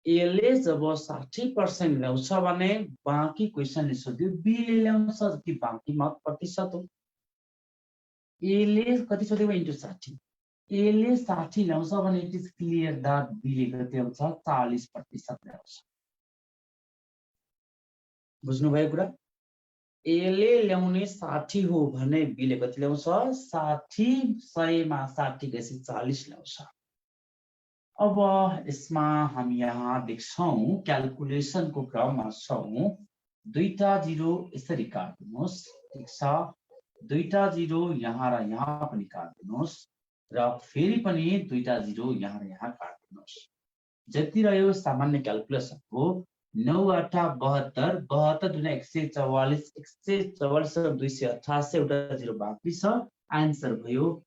यसले जब 60% ल्याउँछ भने बाँकी क्वेसनले सोध्यो बीले ल्याउँछ कि बाँकी मत प्रतिशत हो। यसले कति सोधेको इन्टु 60, यसले 60 ल्याउँछ भने इट इज क्लियर दैट बीले कति ल्याउँछ 40% ल्याउँछ। बुझ्नुभयो कुरा? यसले ल्याउने 60 हो भने बीले कति ल्याउँछ 60 100 मा 60 गएपछि 40 ल्याउँछ। अब यसमा हामी यहाँ देख्छौं क्याल्कुलेसनको क्रममा छौं। दुईटा जिरो यसरी काट्दिनुस्, ठीक छ। दुईटा जिरो यहाँ र यहाँ पनि काट्दिनुस् र फेरि पनि दुईटा जिरो यहाँ र यहाँ काट्दिनुस्। जति रह्यो सामान्य क्याल्कुलेसन हो 9 8 72 72 दुना 144 144 र 288 एउटा जिरो बाँकी छ। आन्सर भयो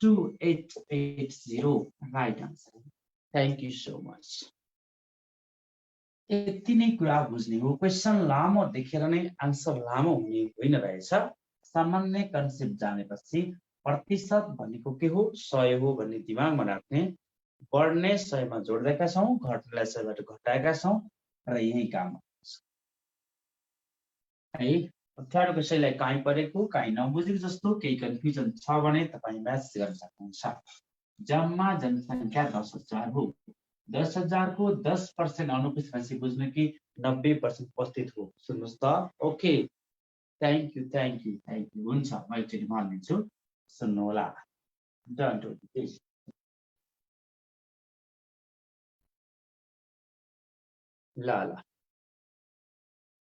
2880 right answer. Thank you so much. यति नै कुरा बुझ्ने हो। क्वेसन लामो देखेर नै आन्सर लामो हुने होइन रहेछ। सामान्य कन्सेप्ट जानेपछि प्रतिशत भनेको के हो 100 हो भन्ने दिमागमा राख्ने। बढ्ने 100 मा जोड्दैका छौं, घट्नेलाई 100 बाट घटाएका छौं र यही काम है। अप्ठ्यारो कसैलाई काहीँ परेको काहीँ नबुझेको जस्तो केही कन्फ्युजन छ भने तपाईँ म्यासेज गर्न सक्नुहुन्छ। जम्मा जनसङ्ख्या 10,000 हो। 10,000 को 10% अनुपस्थित भनेपछि बुझ्नु कि 90% उपस्थित हो। सुन्नुहोस् त। Okay, thank you thank you thank you. हुन्छ, म एकचोटि भनिदिन्छु, सुन्नु होला। Don't worry please. ल ल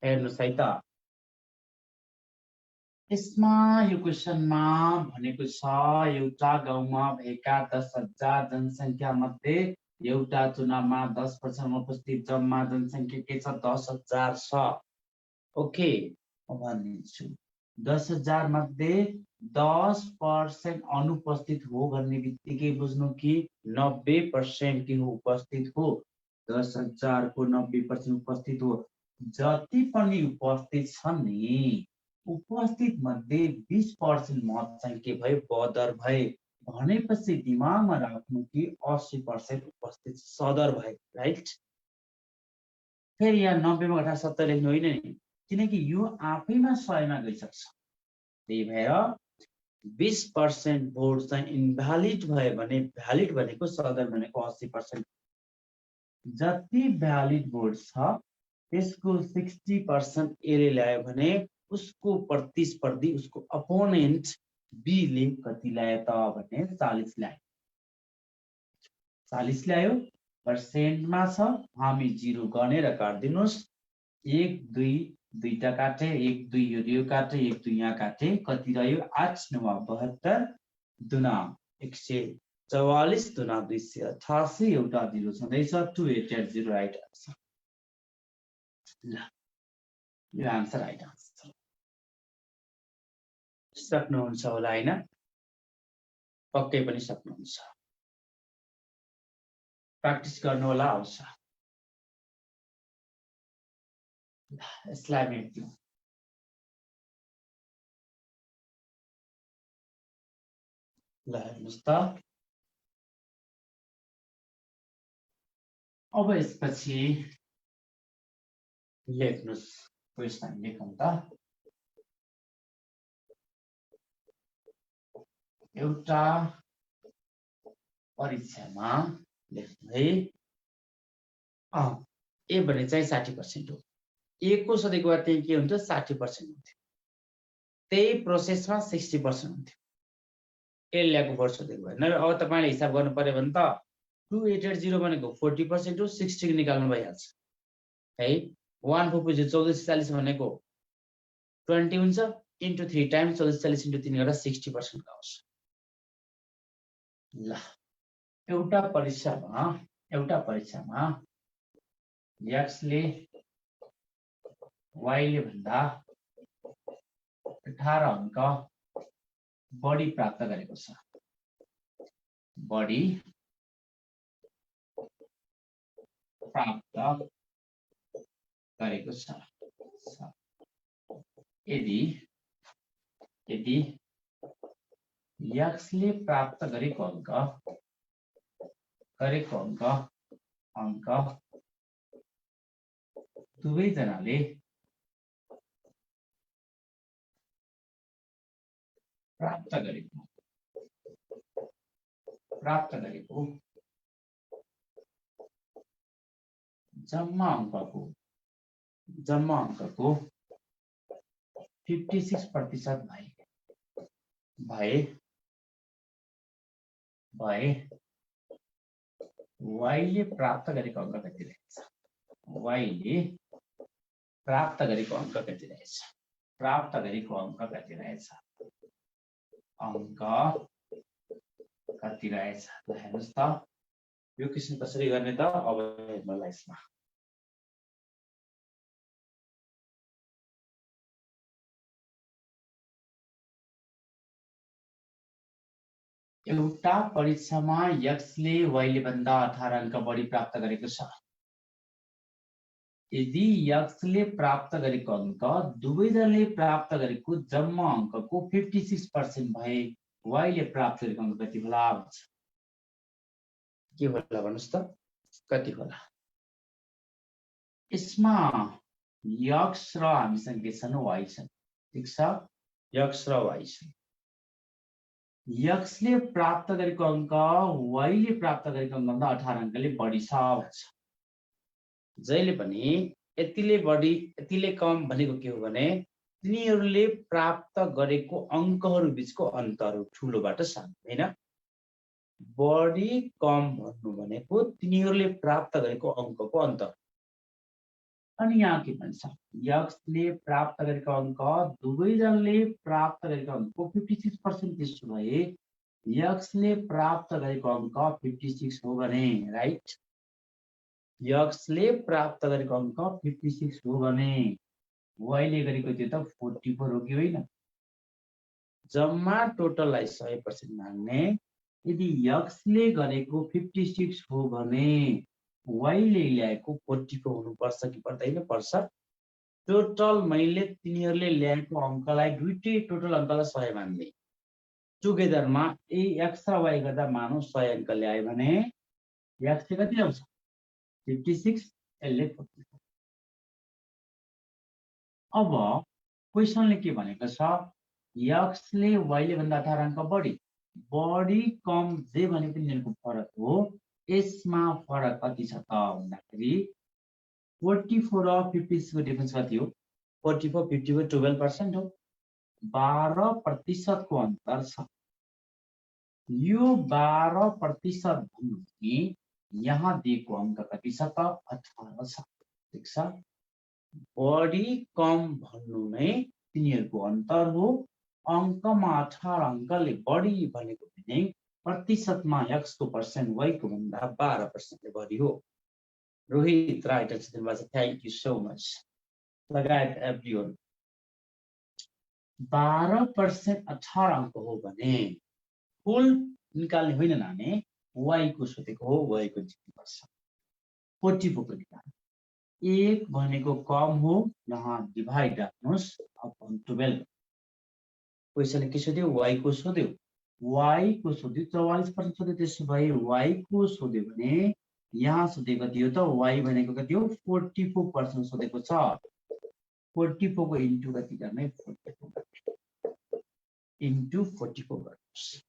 हेर्नुहोस् है त। यसमा यो क्वेसनमा भनेको छ एउटा गाउँमा भएका 10,000 जनसङ्ख्या मध्ये एउटा चुनावमा 10% उपस्थित जम्मा जनसङ्ख्या के छ 10,000 छ। ओके, म भनिदिन्छु 10,000 मध्ये 10% अनुपस्थित हो भन्ने बित्तिकै बुझ्नु कि 90% के हो उपस्थित हो। 10,000 को 90% उपस्थित हो। जति पनि उपस्थित छन् नि उपस्थित मध्ये 20% मत चाहिँ के भयो बदर भए भनेपछि दिमागमा राख्नु कि 80% उपस्थित सदर भए, राइट। फेरि यहाँ 90 मा घटाएर 70 लेख्नु होइन नि, किनकि यो आफैमा 100 मा गइसक्छ। त्यही भएर 20% भोट चाहिँ इनभ्यालिड भयो भने भ्यालिड भनेको सदर भनेको 80%। जति भ्यालिड भोट छ त्यसको 60% एले ल्यायो भने उसको प्रतिस्पर्धी उसको अपोनेन्ट बीले कति ल्यायो त भने 40 ल्यायो। 40 ल्यायो, पर्सेन्टमा छ। हामी जिरो गनेर काट्दिनुस्। 1 2 दुईटा काटे, 1 2 यो काटे, 1 2 यहाँ काटे, कति रह्यो 8 9 72 दुना 144 दुना 288 एउटा जिरो छँदैछ 2880 राइट आन्सर। ल यो आन्सर राइट आन्सर। सक्नुहुन्छ होला हैन? पक्कै पनि सक्नुहुन्छ। प्र्याक्टिस गर्नु होला, आउँछ। यसलाई मेट्नु। ल हेर्नुहोस् त। अब यसपछि लेख्नुहोस्, क्वेसन लेखौँ त। एउटा परीक्षामा लेख्नु है। ए भने चाहिँ 60% हो। ए को सोधेको भए त्यही के हुन्थ्यो 60% हुन्थ्यो। त्यही प्रोसेसमा 60% हुन्थ्यो। ए ल्याएको भोट सोधेको भए नभए अब तपाईँले हिसाब गर्नु पर्यो भने त 2880 भनेको 40% हो, 60 निकाल्नु भइहाल्छ है। 1 फुपुजी 1440 भनेको 20 हुन्छ, इन्टु 3 टाइम्स 1440 इन्टु 3 गर्दा 60% आउँछ। ल एउटा परीक्षामा एक्सले y ले भन्दा 18 अंक बढी प्राप्त गरेको छ बढी प्राप्त गरेको छ यदि x ले प्राप्त गरेको अंक दुवैजनाले प्राप्त गरेको जम्मा अंकको 56% भए y ले प्राप्त गरेको अंक कति रहेछ y ले प्राप्त गरेको अंक कति रहेछ अंक कति रहेछ ल हेर्नुस् त यो क्वेशन कसरी गर्ने त अब हेर्नुलाई यसमा एउटा परीक्षामा x ले y ले भन्दा 18 अंक बढी प्राप्त गरेको छ यदि x ले प्राप्त गरेको अंक दुवैजनाले प्राप्त गरेको जम्मा अंकको 56% भए y ले प्राप्त गरेको अंक कति होला भन्छ के होला भन्नुस् त कति होला यसमा x र हामीसँग के छन् y छन् ठीक छ x र y छन् x ले प्राप्त गरेको अंक y ले प्राप्त गरेको अंक भन्दा 18 अंकले बढी छ भन्छ जहिले पनि यतिले बढी यतिले कम भनेको के हो भने तिनीहरूले प्राप्त गरेको अंकहरू बीचको अन्तर हो ठूलोबाट सानो हैन बढी कम भन्नु भनेको तिनीहरूले प्राप्त गरेको अंकको अन्तर अनि यहाँ के भन्छ x ले प्राप्त गरेको अंक दुवैजनाले प्राप्त गरेको अंकको 56% त्यसो भए x ले प्राप्त गरेको अंक 56 हो भने राइट x ले प्राप्त गरेको अंक 56 हो भने y ले गरेको त्यो त 44 हो कि होइन जम्मा टोटललाई 100% मान्ने यदि x ले गरेको 56 हो भने y ले ल्याएको 44 हुनुपर्छ कि पर्दैन पर्छ टोटल मैले तिनीहरूले ल्याएको अंकलाई दुईटै टोटल अंकलाई 100 मान्ने टुगेदरमा ए x र y गर्दा मानौ 100 अंक ल्याए भने x चाहिँ कति आउँछ 56 यसले 44 अब क्वेशनले के भनेको छ x ले y ले भन्दा 18 अंक बढी कम जे भने पनि यिनीहरूको फरक हो यसमा फरक कति छ त भन्दाखेरि 44 र 56 को डिफरेन्स कति हो 44 50 को 12% हो 12% को अन्तर छ यो 12% भन्नु कि यहाँ दिएको अंक कति छ त 18 छ ठीक छ बढी कम भन्नु नै तिनीहरूको अन्तर हो अंकमा 18 अंकले बढी भनेको पनि प्रतिशतमा x को पर्सेन्ट y को भन्दा 12% बढी हो रोहित राइट आन्सर दिनुभएको छ थ्यांक यू सो मच लगायत एभ्रीवन 12% 18 अंक हो भने फुल निकाल्ने होइन नानी y को सोधेको हो y को जित्नुपर्छ 44 को निकाल्ने 1 भनेको कम हो यहाँ डिभाइड राख्नुस् अपन 12 क्वेशनले के सोध्यो y को सोध्यो 44% सोध्यो त्यसो भए y को सोध्यो भने यहाँ सोधेको थियो त y भनेको कति हो 44% सोधेको छ 44 को इन्टु कति गर्ने 44 इन्टु 44 गर्नुस्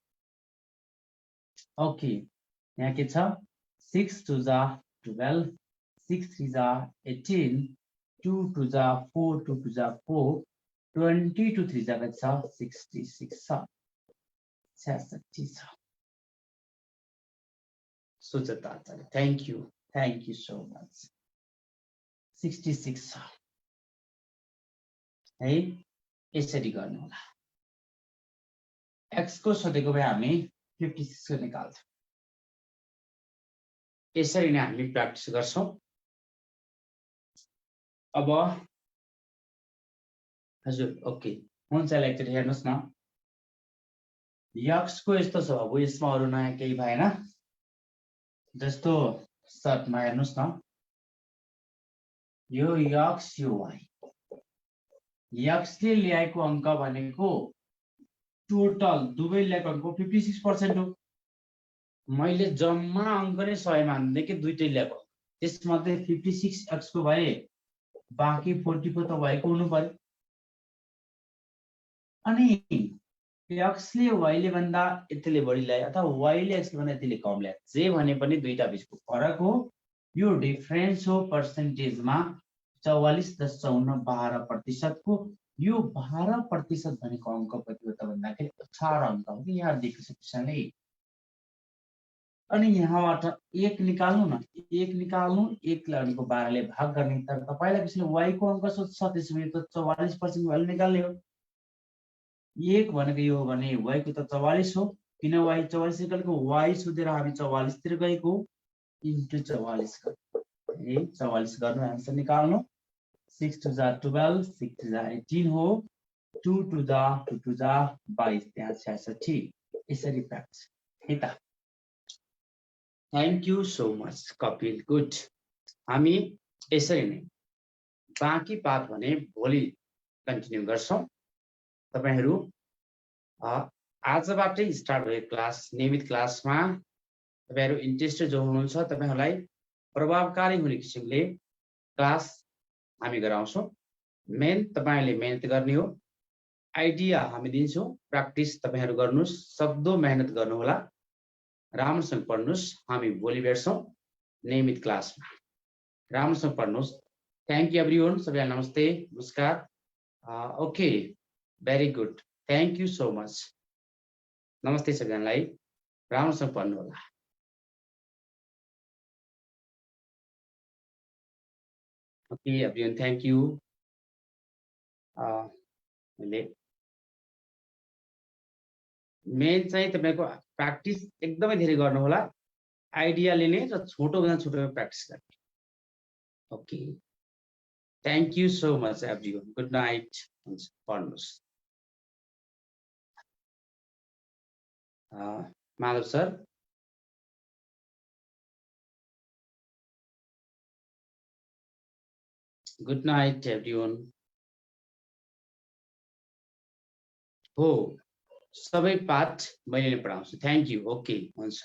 ओके यहाँ के छ 6 2 जा 12 6 3 जा 18 2 2 जा 4 2 2 जा 4 20 2 3 जा कति छ 66 छ 66 छ सुचेता आचार्य थ्यांक यू सो मच 66 छ है यसरी गर्नु होला x को सोधेको भए हामी 56 को निकाल्छौं यसरी नै हामी प्र्याक्टिस गर्छौं अब हजुर ओके हुन्छ लेक्चर हेर्नुहोस् न यक्सको यस्तो छ अब यसमा अरू नयाँ केही भएन जस्तो सर्टमा हेर्नुहोस् न यो यक्स यो वाइ यक्सले ल्याएको अङ्क भनेको टोटल दुवै ल्याएको अङ्क 56% हो मैले जम्मा अङ्क नै 100 मान्दै कि दुईटै ल्याएको त्यसमध्ये 56 एक्सको भए बाँकी 40 को त भएको हुनु पर्यो अनि एक्सले वाइले भन्दा यतिले बढी ल्यायो अथवा वाइले एक्सले भन्दा यतिले कम ल्यायो जे भने पनि दुईटा बिचको फरक हो यो डिफरेन्स हो पर्सेन्टेजमा 44.54% को यो 12% भनेको अङ्क कति हो त भन्दाखेरि 18 अङ्क हो कि यहाँ दिएको छ किसानले अनि यहाँबाट 1 निकाल्नु न 1 निकाल्नु 1 लाई भनेको 12 ले भाग गर्ने तर तपाईलाई कसैले y को अङ्क सोध्छ त्यसैले त 44% भ्यालु निकाल्ने हो 1 भनेको यो हो भने y को त 44 हो किन y 44 निकालेको y सोधेर हामी 44 तिर गएको इन्टु 44 ए 44 गर्नु आन्सर निकाल्नु 6 to the 12 6 to the 18 हो 2 to the 22 त्यहाँ 66 यसरी प्राप्त है त thank you so much Kapil good हामी यसरी नै बाँकी पाठ भने भोलि कन्टिन्यू गर्छौँ तपाईहरु आजबाटै स्टार्ट भएको क्लास नियमित क्लासमा तपाईहरु इन्ट्रेस्टेड जो हुनुहुन्छ तपाईहरुलाई प्रभावकारी हुने किसिमले क्लास हामी गराउँछौँ मेन तपाईले मेहनत गर्ने हो आइडिया हामी दिन्छौँ प्र्याक्टिस तपाईहरु गर्नुस् सक्दो मेहनत गर्नु होला राम्रोसँग पढ्नुस् हामी भोलि भेट्छौँ नियमित क्लासमा राम्रोसँग पढ्नुस् थ्याङ्क यू एभ्रीवन सबैलाई नमस्ते नमस्कार okay very good thank you so much नमस्ते सबैजनालाई राम्रोसँग पढ्नु होला ओके एभ्रीवन थ्याङ्क यू मैले मेन चाहिँ तपाईको प्र्याक्टिस एकदमै धेरै गर्नु होला आइडिया लिने र छोटो भन्दा छोटोमा प्र्याक्टिस गर्ने okay thank you so much everyone good night हुन्छ पढ्नुस् Madhav sir good night everyone हो सबै पाठ मैले नै पढाउँछु थ्याङ्क यू ओके हुन्छ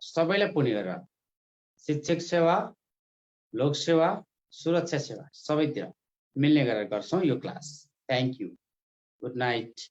सबैलाई पुण्य गरेर शिक्षक सेवा लोक सेवा सुरक्षा सेवा सबैतिर मिल्ने गरेर गर्छौँ यो class thank you good night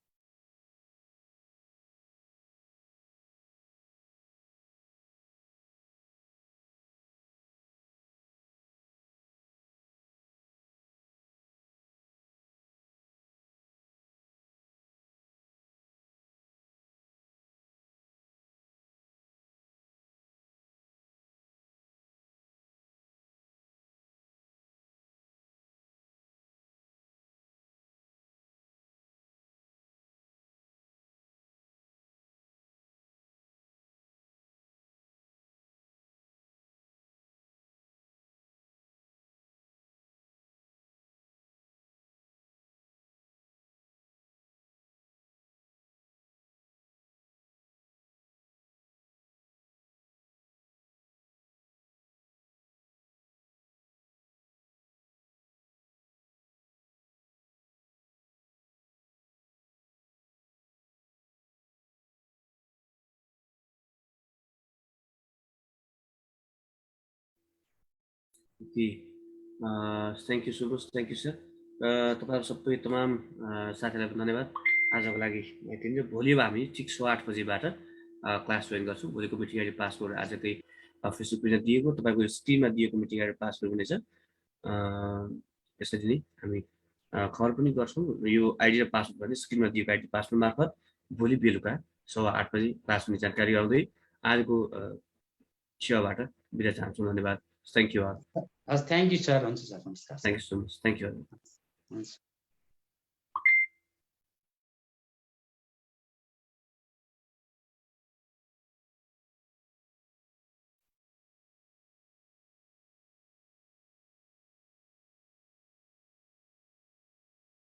okay thank you so much thank you sir तपाईँहरू सबै तमाम साथीहरूलाई धन्यवाद आजको लागि यति नै भोलि हामी ठिक 8:30 बजेबाट क्लास जोइन गर्छौँ भोलिको मिटिङ आइडी पासवर्ड आजकै फेसबुक पेजमा दिएको तपाईँको स्क्रिनमा दिएको मिटिङ आइडी पासवर्ड हुनेछ यसरी नै हामी खबर पनि गर्छौँ यो आइडी र पासवर्ड भने स्क्रिनमा दिएको आइडी पासवर्ड मार्फत भोलि बेलुका 8:15 बजे क्लास हुने जानकारी गराउँदै आजको सेवाबाट बिदा चाहन्छु धन्यवाद thank you thank you sir हुन्छ सर नमस्कार thank you so much thank you हुन्छ